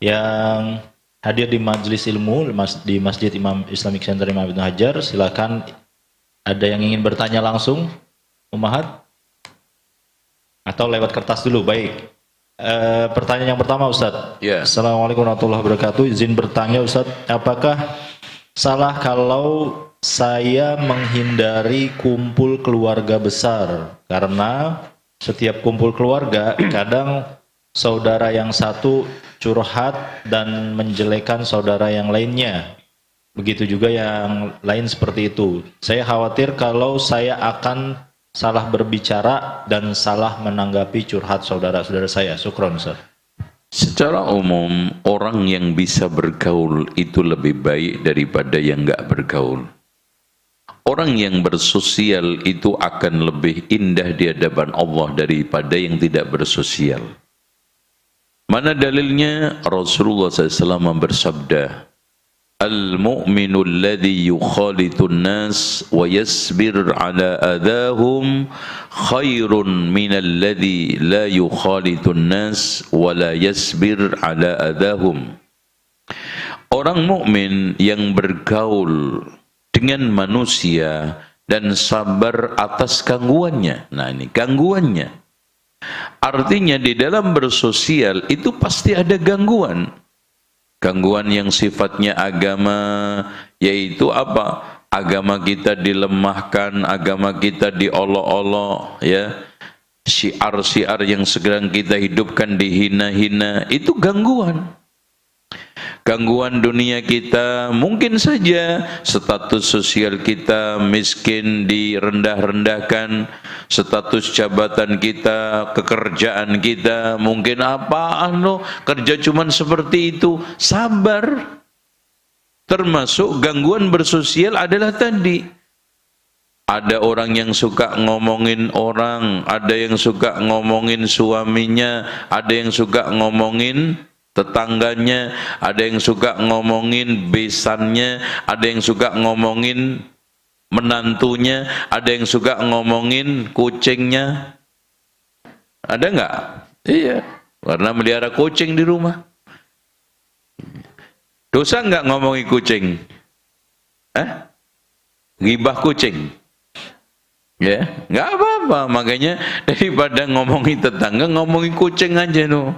yang hadir di majelis ilmu di Masjid Imam Islamic Center Imam Ibnu Hajar, silakan ada yang ingin bertanya langsung, Ummahat, atau lewat kertas dulu. Baik. Pertanyaan yang pertama, Ustaz. Yeah. Assalamualaikum warahmatullahi wabarakatuh. Izin bertanya, Ustaz, apakah salah kalau saya menghindari kumpul keluarga besar? Karena setiap kumpul keluarga kadang saudara yang satu curhat dan menjelekan saudara yang lainnya. Begitu juga yang lain seperti itu. Saya khawatir kalau saya akan salah berbicara dan salah menanggapi curhat saudara-saudara saya. Syukron, Ustaz. Secara umum, orang yang bisa bergaul itu lebih baik daripada yang enggak bergaul. Orang yang bersosial itu akan lebih indah di hadapan Allah daripada yang tidak bersosial. Mana dalilnya? Rasulullah SAW bersabda, Al-mu'minu alladhi yukhalitun nas wa yasbir ala adahum khairun minal ladhi la yukhalitun nas wa la yasbir ala adahum. Orang mukmin yang bergaul dengan manusia dan sabar atas gangguannya. Nah, ini gangguannya. Artinya di dalam bersosial itu pasti ada gangguan. Gangguan yang sifatnya agama, yaitu apa? Agama kita dilemahkan, agama kita diolok-olok, ya. Syiar-syiar yang sedang kita hidupkan dihina-hina, itu gangguan. Gangguan dunia kita, mungkin saja status sosial kita miskin direndah-rendahkan, status jabatan kita, kekerjaan kita, mungkin apaan loh, kerja cuman seperti itu, sabar. Termasuk gangguan bersosial adalah tadi, Ada orang yang suka ngomongin orang, ada yang suka ngomongin suaminya, ada yang suka ngomongin tetangganya, ada yang suka ngomongin besannya, ada yang suka ngomongin menantunya, ada yang suka ngomongin kucingnya. Ada nggak? Iya, karena melihara kucing di rumah. Dosa nggak ngomongin kucing? Ghibah kucing? Ya, nggak apa-apa. Makanya daripada ngomongin tetangga, ngomongin kucing aja no.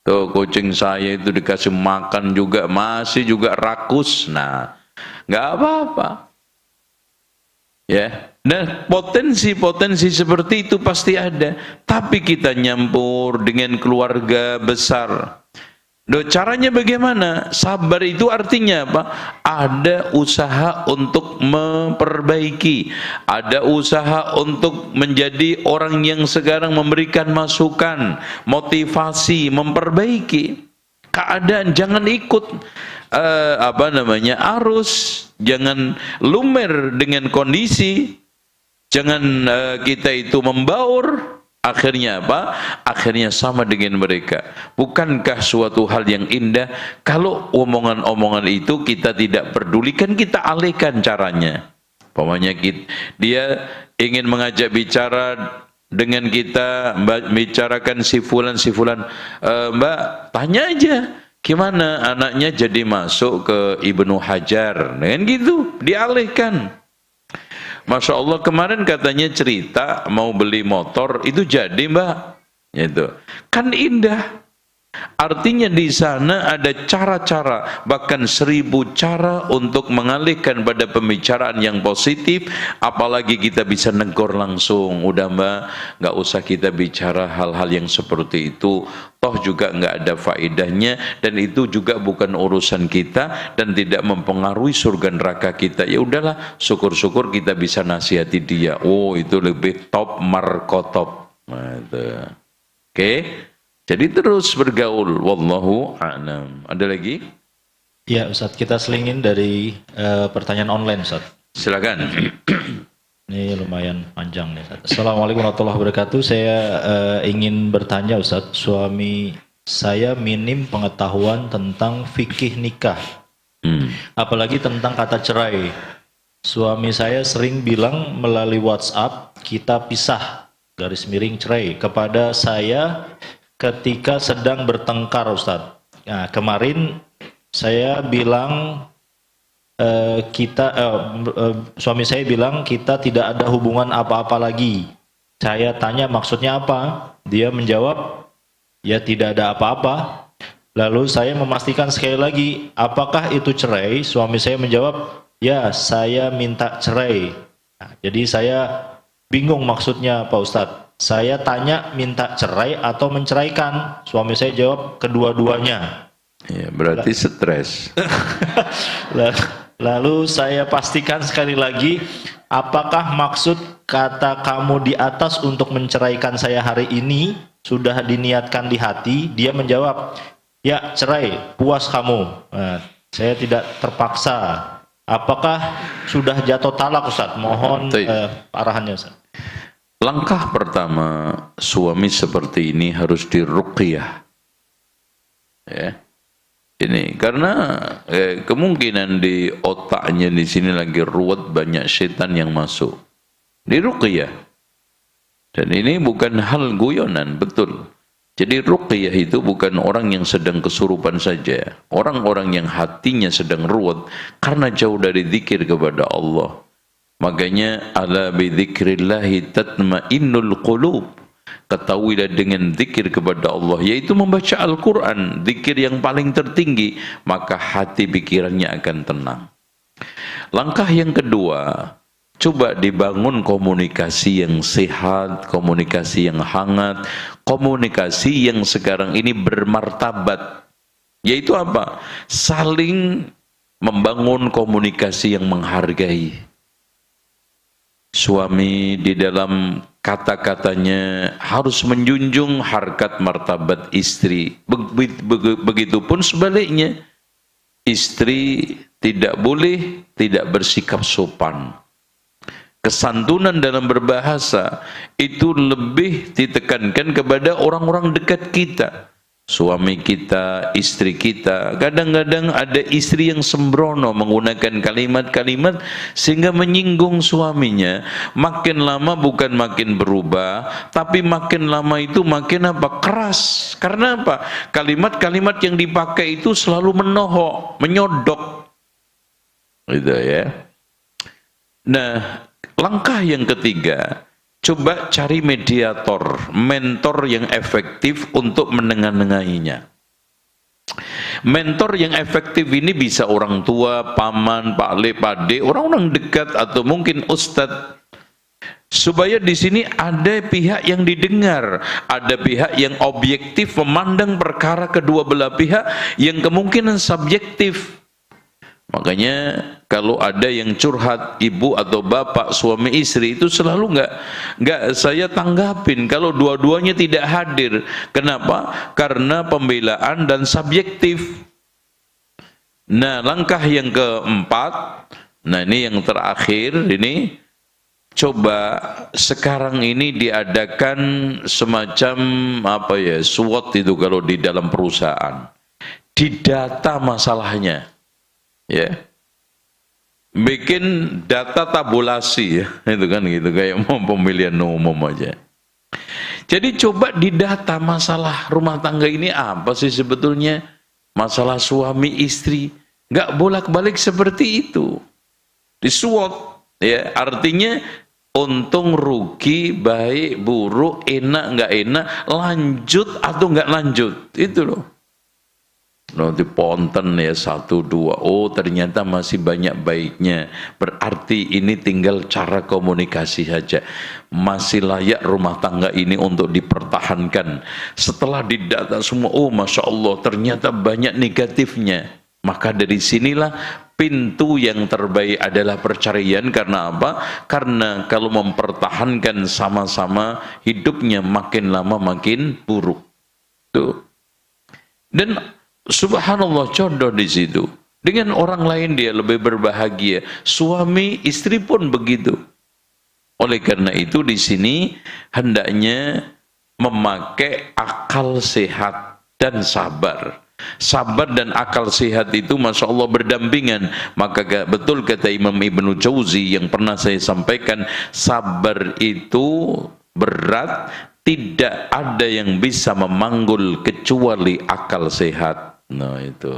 Tuh kucing saya itu dikasih makan juga masih juga rakus. Nah, nggak apa-apa. Ya, nah potensi-potensi seperti itu pasti ada. Tapi kita nyampur dengan keluarga besar. Caranya bagaimana? Sabar itu artinya apa? Ada usaha untuk memperbaiki, ada usaha untuk menjadi orang yang sekarang memberikan masukan, motivasi, memperbaiki keadaan. Jangan ikut arus, jangan lumer dengan kondisi, jangan kita itu membaur. Akhirnya apa? Akhirnya sama dengan mereka. Bukankah suatu hal yang indah kalau omongan-omongan itu kita tidak pedulikan, kita alihkan caranya. Pokoknya dia ingin mengajak bicara dengan kita, bicarakan si fulan, Mbak, tanya aja gimana anaknya jadi masuk ke Ibnu Hajar, dengan gitu dialihkan. Masya Allah, kemarin katanya cerita mau beli motor, itu jadi Mbak, itu kan indah. Artinya di sana ada cara-cara, bahkan 1000 cara untuk mengalihkan pada pembicaraan yang positif. Apalagi kita bisa negor langsung, udah Mbak, nggak usah kita bicara hal-hal yang seperti itu, toh juga nggak ada faedahnya, dan itu juga bukan urusan kita dan tidak mempengaruhi surga neraka kita. Ya udahlah, syukur-syukur kita bisa nasihati dia. Oh, itu lebih top markotop. Nah, itu. Oke. Jadi terus bergaul, wallahu a'lam. Ada lagi? Ya Ustaz, kita selingin dari pertanyaan online Ustaz. Silakan. Ini lumayan panjang nih Ustaz. Assalamualaikum warahmatullahi wabarakatuh. Saya ingin bertanya Ustaz, suami saya minim pengetahuan tentang fikih nikah. Apalagi tentang kata cerai. Suami saya sering bilang melalui WhatsApp, kita pisah, _cerai, kepada saya ketika sedang bertengkar Ustadz. Nah, kemarin saya bilang suami saya bilang kita tidak ada hubungan apa-apa lagi. Saya tanya maksudnya apa? Dia menjawab ya tidak ada apa-apa. Lalu saya memastikan sekali lagi, apakah itu cerai? Suami saya menjawab, ya saya minta cerai. Nah, jadi saya bingung maksudnya Pak Ustadz. Saya tanya minta cerai atau menceraikan. Suami saya jawab kedua-duanya. Ya, berarti stres. Lalu saya pastikan sekali lagi, apakah maksud kata kamu di atas untuk menceraikan saya hari ini sudah diniatkan di hati? Dia menjawab, ya cerai, puas kamu. Nah, saya tidak terpaksa. Apakah sudah jatuh talak Ustaz? Mohon arahannya Ustaz. Langkah pertama, suami seperti ini harus diruqyah. Ya. Ini karena kemungkinan di otaknya di sini lagi ruwet, banyak setan yang masuk. Diruqyah. Dan ini bukan hal guyonan, betul. Jadi ruqyah itu bukan orang yang sedang kesurupan saja. Orang-orang yang hatinya sedang ruwet karena jauh dari zikir kepada Allah. Makanya ala bidzikrillahi tatmainnul qulub. Ketahuilah dengan zikir kepada Allah, yaitu membaca Al-Quran, zikir yang paling tertinggi, maka hati pikirannya akan tenang. Langkah yang kedua, coba dibangun komunikasi yang sehat, komunikasi yang hangat, komunikasi yang sekarang ini bermartabat. Yaitu apa? Saling membangun komunikasi yang menghargai. Suami di dalam kata-katanya harus menjunjung harkat martabat istri. Begitupun sebaliknya. Istri tidak boleh tidak bersikap sopan. Kesantunan dalam berbahasa itu lebih ditekankan kepada orang-orang dekat kita. Suami kita, istri kita. Kadang-kadang ada istri yang sembrono menggunakan kalimat-kalimat sehingga menyinggung suaminya. Makin lama bukan makin berubah, tapi makin lama itu makin apa? Keras. Karena apa? Kalimat-kalimat yang dipakai itu selalu menohok, menyodok. Gitu ya. Nah, langkah yang ketiga, coba cari mediator, mentor yang efektif untuk menengah-nengahinya. Mentor yang efektif ini bisa orang tua, paman, pakle, pade, orang-orang dekat atau mungkin ustadz. Supaya di sini ada pihak yang didengar, ada pihak yang objektif memandang perkara kedua belah pihak yang kemungkinan subjektif. Makanya kalau ada yang curhat ibu atau bapak suami istri itu selalu nggak saya tanggapin kalau dua-duanya tidak hadir. Kenapa? Karena pembelaan dan subjektif. Nah, langkah yang keempat, nah ini yang terakhir ini, coba sekarang ini diadakan semacam apa ya, SWOT itu kalau di dalam perusahaan. Didata masalahnya. Ya, bikin data tabulasi ya, itu kan gitu kayak mau pemilihan umum aja. Jadi coba didata masalah rumah tangga ini apa sih sebetulnya, masalah suami istri, nggak bolak-balik seperti itu. Di SWOT ya, artinya untung rugi, baik buruk, enak nggak enak, lanjut atau nggak lanjut, itu loh. Nanti ponten ya 1, 2, oh ternyata masih banyak baiknya, berarti ini tinggal cara komunikasi saja. Masih layak rumah tangga ini untuk dipertahankan. Setelah didata semua, oh Masya Allah ternyata banyak negatifnya, maka dari sinilah pintu yang terbaik adalah perceraian. Karena apa? Karena kalau mempertahankan sama-sama hidupnya makin lama makin buruk. Tuh. Dan subhanallah, contoh di situ. Dengan orang lain dia lebih berbahagia. Suami istri pun begitu. Oleh karena itu di sini hendaknya memakai akal sehat dan sabar. Sabar dan akal sehat itu Masya Allah berdampingan. Maka betul kata Imam Ibnu Jauzi yang pernah saya sampaikan, sabar itu berat, tidak ada yang bisa memanggul kecuali akal sehat. Nah itu.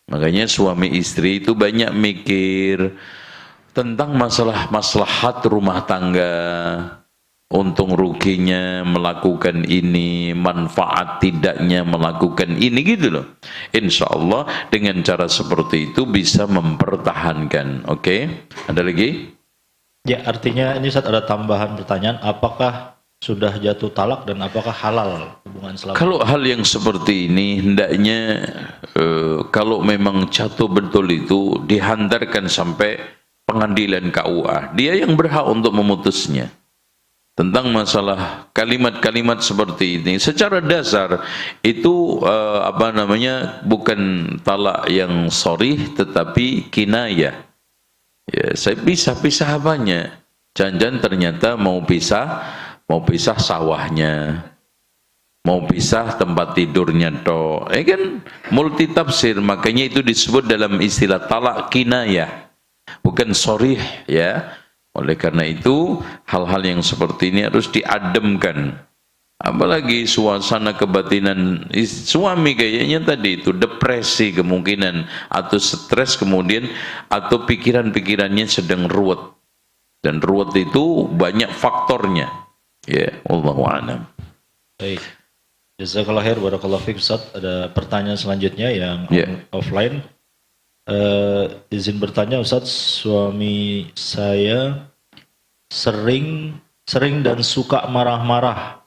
Makanya suami istri itu banyak mikir tentang masalah maslahat rumah tangga, untung ruginya melakukan ini, manfaat tidaknya melakukan ini, gitu loh. Insya Allah dengan cara seperti itu bisa mempertahankan. Oke? Ada lagi? Ya, artinya ini Ustaz ada tambahan pertanyaan, apakah sudah jatuh talak dan apakah halal hubungan selama? Kalau hal yang seperti ini hendaknya kalau memang jatuh betul itu dihantarkan sampai pengadilan KUA. Dia yang berhak untuk memutusnya. Tentang masalah kalimat-kalimat seperti ini secara dasar itu bukan talak yang sharih tetapi kinayah. Ya, saya pisah apanya? Jangan-jangan ternyata mau pisah sawahnya, mau pisah tempat tidurnya toh. Kan multi tafsir, makanya itu disebut dalam istilah talak kinayah, bukan sharih ya. Oleh karena itu hal-hal yang seperti ini harus diademkan. Apalagi suasana kebatinan suami kayaknya tadi itu depresi kemungkinan, atau stres kemudian, atau pikiran-pikirannya sedang ruwet. Dan ruwet itu banyak faktornya. Ya, wallahu a'lam. Baik. Jazakallah khair, barakallahu fiik Ustaz. Ada pertanyaan selanjutnya yang offline. Izin bertanya Ustaz, suami saya sering dan suka marah-marah,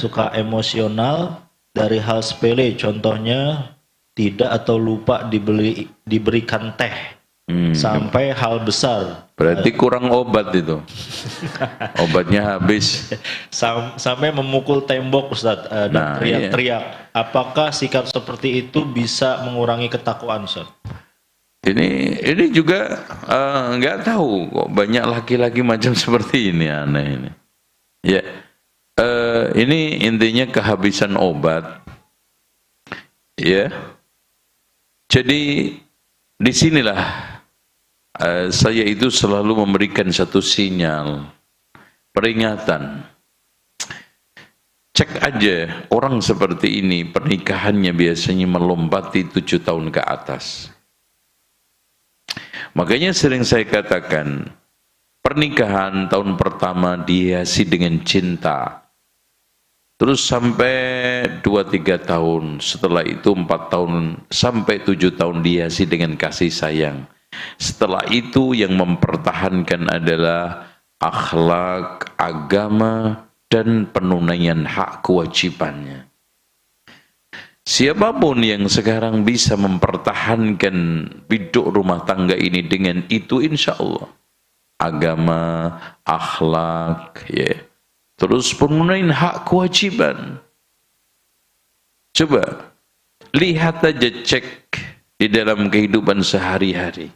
suka emosional dari hal sepele, contohnya tidak atau lupa diberikan teh, sampai hal besar. Berarti kurang obat itu. Obatnya habis. Sampai memukul tembok Ustaz, dan teriak-teriak. Apakah sikap seperti itu bisa mengurangi ketakwaan Ustaz? Ini juga nggak tahu kok banyak laki-laki macam seperti ini, aneh ini. Ya, ini intinya kehabisan obat. Ya, jadi disinilah saya itu selalu memberikan satu sinyal, peringatan. Cek aja orang seperti ini pernikahannya biasanya melompati 7 tahun ke atas. Makanya sering saya katakan, pernikahan tahun pertama dihiasi dengan cinta. Terus sampai 2-3 tahun, setelah itu 4 tahun sampai 7 tahun dihiasi dengan kasih sayang. Setelah itu yang mempertahankan adalah akhlak, agama, dan penunaian hak kewajibannya. Siapapun yang sekarang bisa mempertahankan hidup rumah tangga ini dengan itu, insya Allah agama, akhlak, ya, terus penunaian hak kewajiban. Coba lihat aja, cek di dalam kehidupan sehari-hari.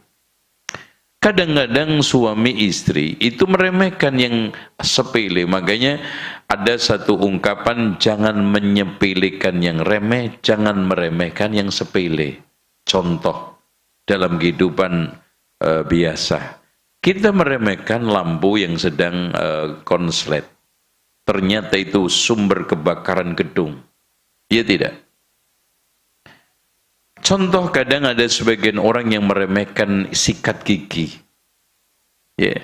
Kadang-kadang suami istri itu meremehkan yang sepele. Makanya ada satu ungkapan, jangan menyepelekan yang remeh, jangan meremehkan yang sepele. Contoh dalam kehidupan biasa, kita meremehkan lampu yang sedang konslet. Ternyata itu sumber kebakaran gedung. Iya tidak? Contoh, kadang ada sebagian orang yang meremehkan sikat gigi. Ya.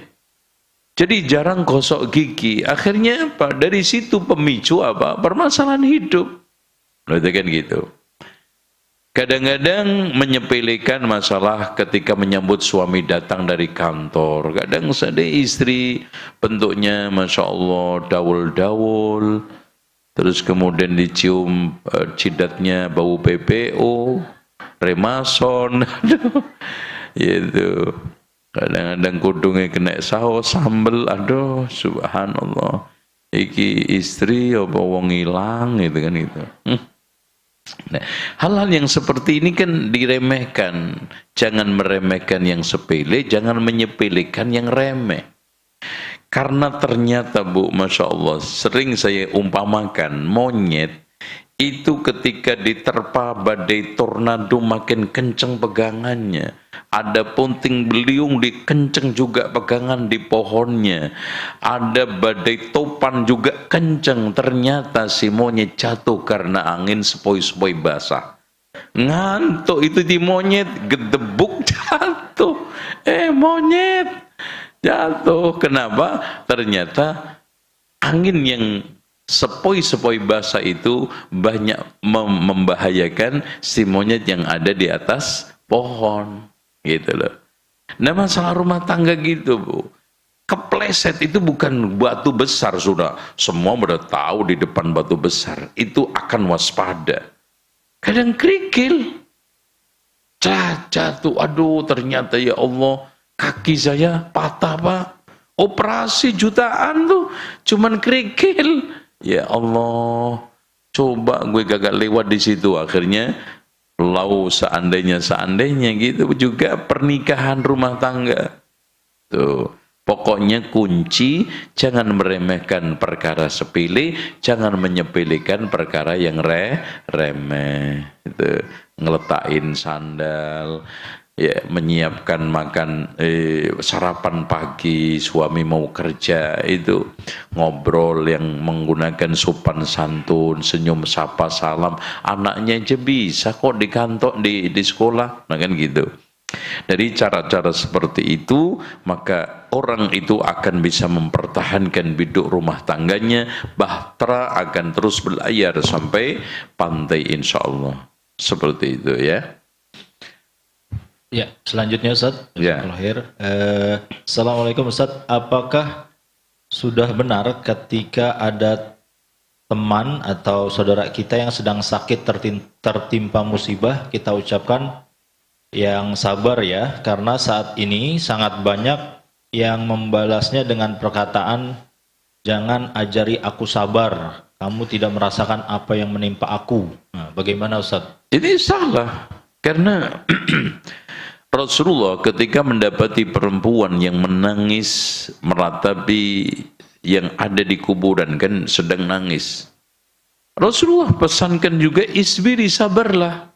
Jadi jarang gosok gigi. Akhirnya apa? Dari situ pemicu apa? Permasalahan hidup. Berarti kan gitu. Kadang-kadang menyepelekan masalah ketika menyambut suami datang dari kantor. Kadang ada istri bentuknya Masya Allah daul-daul. Terus kemudian dicium jidatnya bau PPO. Remason, aduh, gitu. Kadang-kadang kudungnya kena saus, sambel, aduh, subhanallah. Iki istri apa wong ilang, gitu kan itu. Nah, hal-hal yang seperti ini kan diremehkan. Jangan meremehkan yang sepele, jangan menyepelekan yang remeh. Karena ternyata Bu, Masya Allah, sering saya umpamakan monyet itu ketika diterpa badai tornado makin kenceng pegangannya. Ada punting beliung dikenceng juga pegangan di pohonnya. Ada badai topan juga kenceng. Ternyata si monyet jatuh karena angin sepoi-sepoi basah. Ngantuk itu di monyet, gedebuk jatuh. Monyet jatuh. Kenapa? Ternyata angin yang sepoi-sepoi basah itu banyak membahayakan si monyet yang ada di atas pohon, gitu loh. Nah, masalah rumah tangga gitu, Bu. Kepleset itu bukan batu besar, sudah semua udah tahu di depan batu besar itu akan waspada. Kadang kerikil, jatuh, aduh ternyata ya Allah kaki saya patah Pak, operasi jutaan tuh cuman kerikil. Ya Allah, coba gue gagal lewat di situ. Akhirnya, lau seandainya gitu juga pernikahan rumah tangga. Tuh, pokoknya kunci jangan meremehkan perkara sepele, jangan menyepelekan perkara yang remeh. Itu ngeletakin sandal, ya, menyiapkan makan sarapan pagi, suami mau kerja itu ngobrol yang menggunakan sopan santun, senyum sapa salam, anaknya aja bisa kok di kantor di sekolah, nah kan gitu. Dari cara-cara seperti itu maka orang itu akan bisa mempertahankan hidup rumah tangganya, bahtera akan terus berlayar sampai pantai insya Allah. Seperti itu ya. Ya, selanjutnya Ustaz. Ya. Assalamualaikum Ustaz, apakah sudah benar ketika ada teman atau saudara kita yang sedang sakit tertimpa musibah, kita ucapkan yang sabar ya, karena saat ini sangat banyak yang membalasnya dengan perkataan, jangan ajari aku sabar, kamu tidak merasakan apa yang menimpa aku. Nah, bagaimana Ustaz? Ini salah, karena Rasulullah ketika mendapati perempuan yang menangis meratapi yang ada di kuburan, kan sedang nangis, Rasulullah pesankan juga, isbiri, sabarlah.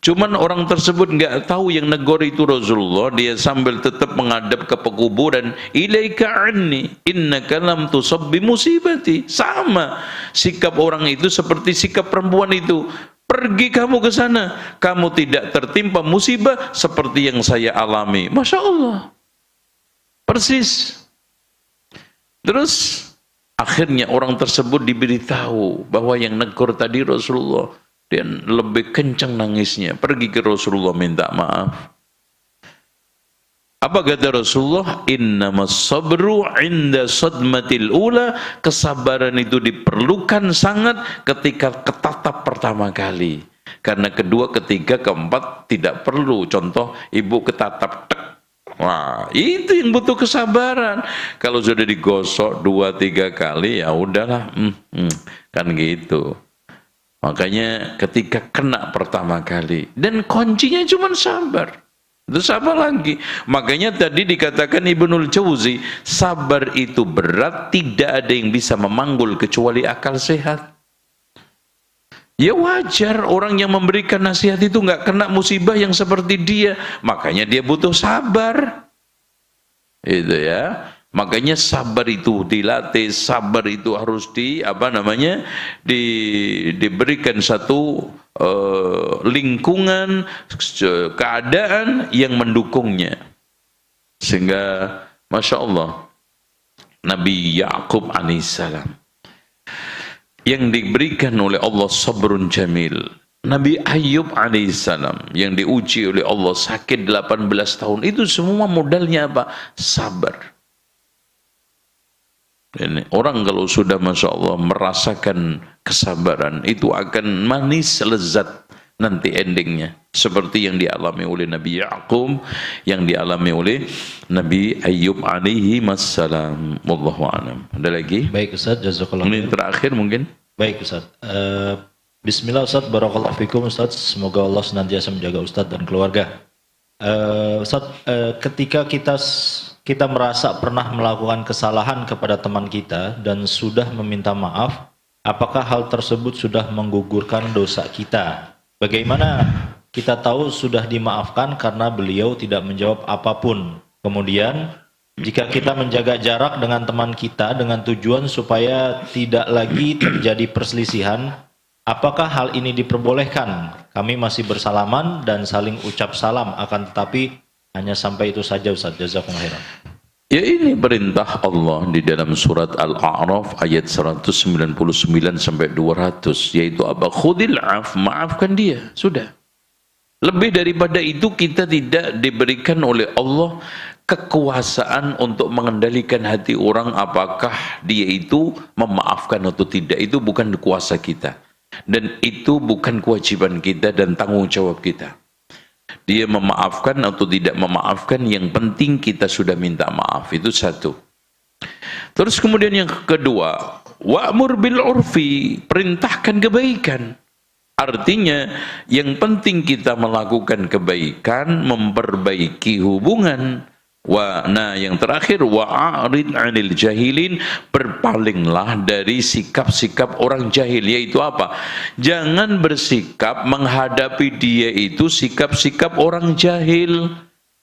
Cuman orang tersebut nggak tahu yang negor itu Rasulullah. Dia sambil tetap menghadap ke pekuburan, ilaika anni innaka lam tusab bi musibati. Sama sikap orang itu seperti sikap perempuan itu. Pergi kamu ke sana, kamu tidak tertimpa musibah seperti yang saya alami. Masya Allah, persis. Terus akhirnya orang tersebut diberitahu bahwa yang negor tadi Rasulullah, dan lebih kencang nangisnya. Pergi ke Rasulullah minta maaf. Apa kata Rasulullah? Innamas sabru inda sadmatil ula. Kesabaran itu diperlukan sangat ketika ketatap pertama kali. Karena kedua, ketiga, keempat tidak perlu. Contoh, ibu ketatap, tek. Wah, itu yang butuh kesabaran. Kalau sudah digosok 2-3 kali, ya udahlah, kan gitu. Makanya ketika kena pertama kali, dan kuncinya cuma sabar. Terus apa lagi? Makanya tadi dikatakan Ibnul Jauzi, sabar itu berat, tidak ada yang bisa memanggul kecuali akal sehat. Ya wajar orang yang memberikan nasihat itu nggak kena musibah yang seperti dia, makanya dia butuh sabar. Itu ya. Makanya sabar itu dilatih, sabar itu harus diberikan satu lingkungan, keadaan yang mendukungnya. Sehingga Masya Allah, Nabi Ya'qub alaihissalam yang diberikan oleh Allah sabrun jamil. Nabi Ayub alaihissalam yang diuji oleh Allah sakit 18 tahun, itu semua modalnya apa? Sabar. Ini, orang kalau sudah Masya Allah merasakan kesabaran, itu akan manis lezat nanti endingnya. Seperti yang dialami oleh Nabi Ya'qub, yang dialami oleh Nabi Ayub alaihi wassalam. Wallahu a'lam. Ada lagi? Baik Ustaz, jazakallah. Ini terakhir mungkin. Baik Ustaz. Bismillah Ustaz, barakallahu fikum Ustaz. Semoga Allah senantiasa menjaga Ustaz dan keluarga. Ustaz, ketika kita merasa pernah melakukan kesalahan kepada teman kita dan sudah meminta maaf, apakah hal tersebut sudah menggugurkan dosa kita? Bagaimana kita tahu sudah dimaafkan karena beliau tidak menjawab apapun? Kemudian, jika kita menjaga jarak dengan teman kita dengan tujuan supaya tidak lagi terjadi perselisihan, apakah hal ini diperbolehkan? Kami masih bersalaman dan saling ucap salam, akan tetapi hanya sampai itu saja Ustaz. Jazakumullah khairan. Ya, ini perintah Allah di dalam surat Al-A'raf ayat 199 sampai 200, yaitu apa? Khudil af, maafkan dia, sudah. Lebih daripada itu kita tidak diberikan oleh Allah kekuasaan untuk mengendalikan hati orang apakah dia itu memaafkan atau tidak. Itu bukan kuasa kita, dan itu bukan kewajiban kita dan tanggung jawab kita. Dia memaafkan atau tidak memaafkan, yang penting kita sudah minta maaf. Itu satu. Terus kemudian yang kedua, wa'mur bil urfi, perintahkan kebaikan. Artinya yang penting kita melakukan kebaikan, memperbaiki hubungan. Nah yang terakhir, wa'arid 'anil jahilin, berpalinglah dari sikap-sikap orang jahil. Yaitu apa? Jangan bersikap menghadapi dia itu sikap-sikap orang jahil,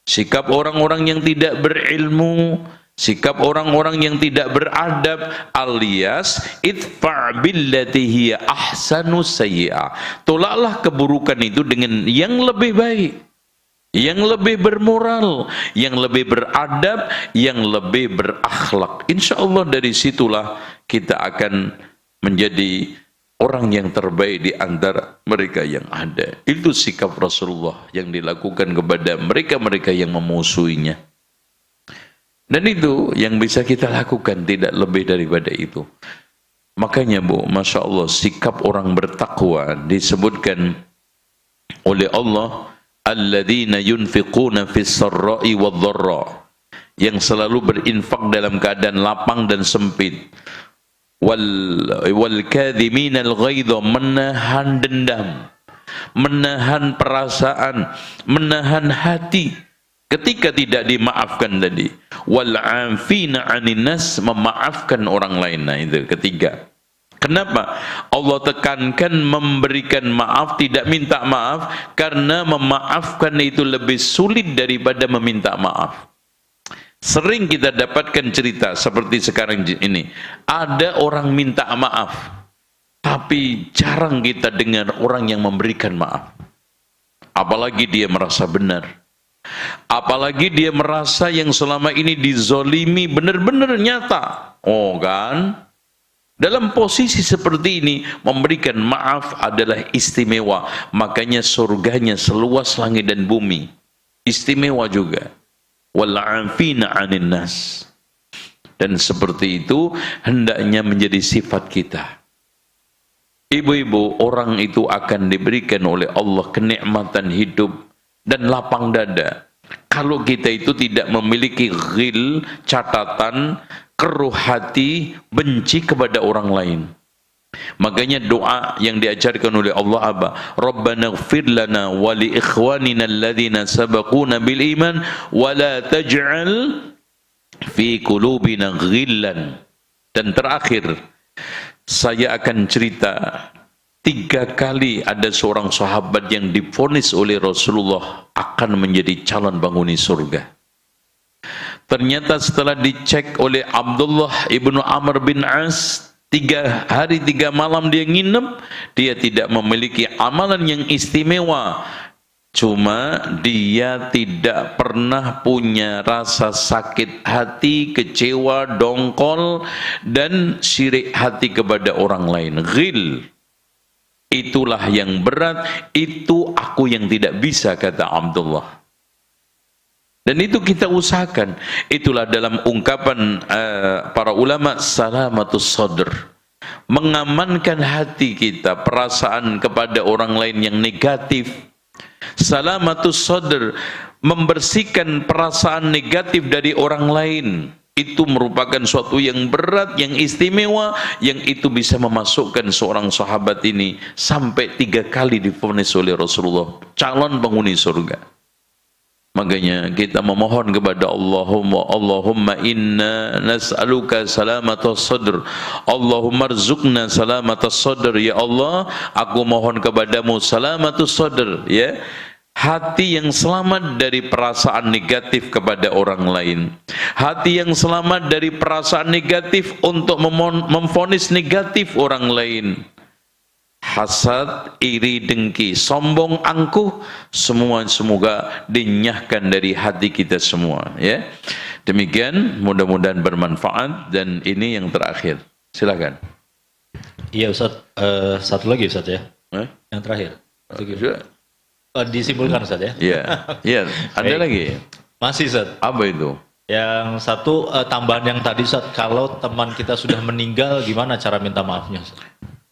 sikap orang-orang yang tidak berilmu, sikap orang-orang yang tidak beradab, alias idfa' billati hiya ahsanu sayyi'ah. Tolaklah keburukan itu dengan yang lebih baik, yang lebih bermoral, yang lebih beradab, yang lebih berakhlak. Insya Allah dari situlah kita akan menjadi orang yang terbaik di antara mereka yang ada. Itu sikap Rasulullah yang dilakukan kepada mereka-mereka yang memusuhinya. Dan itu yang bisa kita lakukan, tidak lebih daripada itu. Makanya Bu, Masya Allah, sikap orang bertakwa disebutkan oleh Allah, alladzina yunfiquna fis sarra'i wadh-dharra, yang selalu berinfak dalam keadaan lapang dan sempit, wal kadhimina al-ghaidha, menahan dendam, menahan perasaan, menahan hati, Ketika tidak dimaafkan tadi, wal 'afina 'anin nas, memaafkan orang lain. Nah, itu ketiga. Kenapa Allah tekankan memberikan maaf, tidak minta maaf? Karena memaafkan itu lebih sulit daripada meminta maaf. Sering kita dapatkan cerita seperti sekarang ini. Ada orang minta maaf, tapi jarang kita dengar orang yang memberikan maaf. Apalagi dia merasa benar. Apalagi dia merasa yang selama ini dizolimi benar-benar nyata. Oh kan? Dalam posisi seperti ini, memberikan maaf adalah istimewa. Makanya surganya seluas langit dan bumi. Istimewa juga. Wal 'afina 'anin nas. Dan seperti itu hendaknya menjadi sifat kita. Ibu-ibu, orang itu akan diberikan oleh Allah kenikmatan hidup dan lapang dada. Kalau kita itu tidak memiliki ghil, catatan, keruh hati, benci kepada orang lain. Makanya doa yang diajarkan oleh Allah apa? Rabbana ighfir lana wa li ikhwanina alladhina sabaquna bil iman wa la taj'al fi qulubina ghillan. Dan terakhir, saya akan cerita 3 kali ada seorang sahabat yang divonis oleh Rasulullah akan menjadi calon penghuni surga. Ternyata setelah dicek oleh Abdullah ibnu Amr bin As, 3 hari 3 malam dia nginep, dia tidak memiliki amalan yang istimewa. Cuma dia tidak pernah punya rasa sakit hati, kecewa, dongkol, dan syirik hati kepada orang lain. Ghil. Itulah yang berat, itu aku yang tidak bisa, kata Abdullah. Dan itu kita usahakan. Itulah dalam ungkapan para ulama, salamatus sadr. Mengamankan hati kita, perasaan kepada orang lain yang negatif. Salamatus sadr, membersihkan perasaan negatif dari orang lain. Itu merupakan suatu yang berat, yang istimewa, yang itu bisa memasukkan seorang sahabat ini sampai 3 kali divonis oleh Rasulullah calon penghuni surga. Makanya kita memohon kepada Allahumma inna nas'aluka salamatas sadr. Allahumma rzuqna salamatas sadr. Ya Allah, aku mohon kepadamu salamatus sadr, ya. Hati yang selamat dari perasaan negatif kepada orang lain. Hati yang selamat dari perasaan negatif untuk memvonis negatif orang lain. Hasad, iri, dengki, sombong, angkuh, semua semoga dinyahkan dari hati kita semua, ya. Demikian, mudah-mudahan bermanfaat. Dan ini yang terakhir, silakan. Iya Ustaz, satu lagi Ustaz ya. Yang terakhir. Disimpulkan Ustaz ya. Iya, iya. Ada lagi? Masih Ustaz. Apa itu? Yang satu tambahan yang tadi Ustaz, kalau teman kita sudah meninggal, gimana cara minta maafnya Ustaz?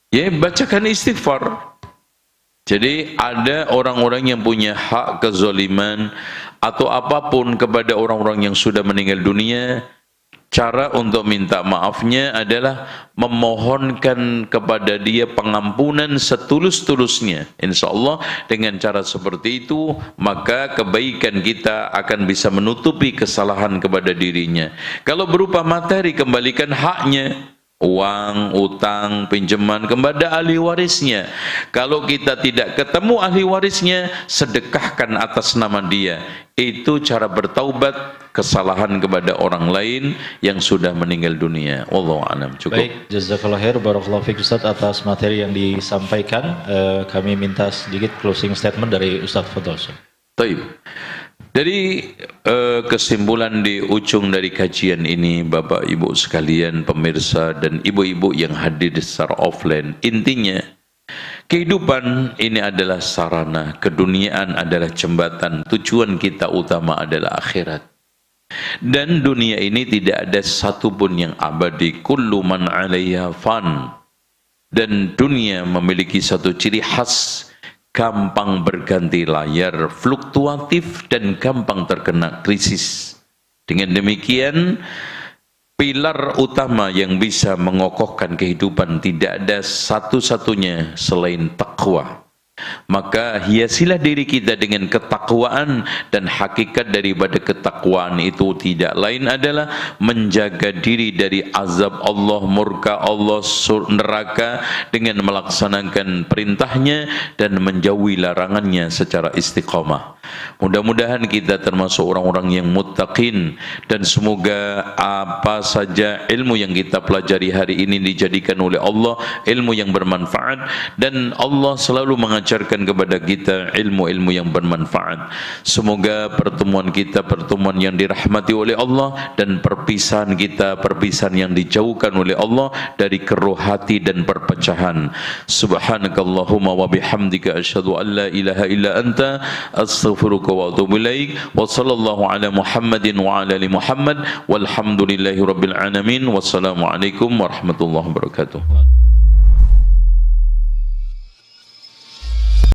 Ya, bacakan istighfar. Jadi ada orang-orang yang punya hak kezaliman atau apapun kepada orang-orang yang sudah meninggal dunia. Cara untuk minta maafnya adalah memohonkan kepada dia pengampunan setulus-tulusnya. Insya Allah dengan cara seperti itu, maka kebaikan kita akan bisa menutupi kesalahan kepada dirinya. Kalau berupa materi, kembalikan haknya. Uang, utang, pinjaman kepada ahli warisnya. Kalau kita tidak ketemu ahli warisnya, sedekahkan atas nama dia. Itu cara bertaubat kesalahan kepada orang lain yang sudah meninggal dunia. Wallahu a'lam. Cukup. Baik, jazakallahu khair, barakallahu fiik Ustaz atas materi yang disampaikan. Kami minta sedikit closing statement dari Ustaz Fadhol. Baik. Dari kesimpulan di ujung dari kajian ini, Bapak Ibu sekalian, pemirsa dan ibu-ibu yang hadir secara offline, intinya kehidupan ini adalah sarana, keduniaan adalah jembatan, tujuan kita utama adalah akhirat. Dan dunia ini tidak ada satupun yang abadi, kullu man 'alaiha fan. Dan dunia memiliki satu ciri khas, gampang berganti layar, fluktuatif, dan gampang terkena krisis. Dengan demikian, pilar utama yang bisa mengokohkan kehidupan tidak ada satu-satunya selain taqwa. Maka hiasilah diri kita dengan ketakwaan, dan hakikat daripada ketakwaan itu tidak lain adalah menjaga diri dari azab Allah, murka Allah, neraka dengan melaksanakan perintahnya dan menjauhi larangannya secara istiqamah. Mudah-mudahan kita termasuk orang-orang yang muttaqin, dan semoga apa saja ilmu yang kita pelajari hari ini dijadikan oleh Allah ilmu yang bermanfaat, dan Allah selalu mengajarkan kepada kita ilmu-ilmu yang bermanfaat. Semoga pertemuan kita pertemuan yang dirahmati oleh Allah, dan perpisahan kita perpisahan yang dijauhkan oleh Allah dari keruh hati dan perpecahan. Subhanakallahumma wa bihamdika asyhadu an la ilaha illa anta astaghfiruka wa atubu ilaik. Wa sallallahu ala Muhammadin wa ala ali Muhammad walhamdulillahi rabbil alamin. Wassalamualaikum warahmatullahi wabarakatuh.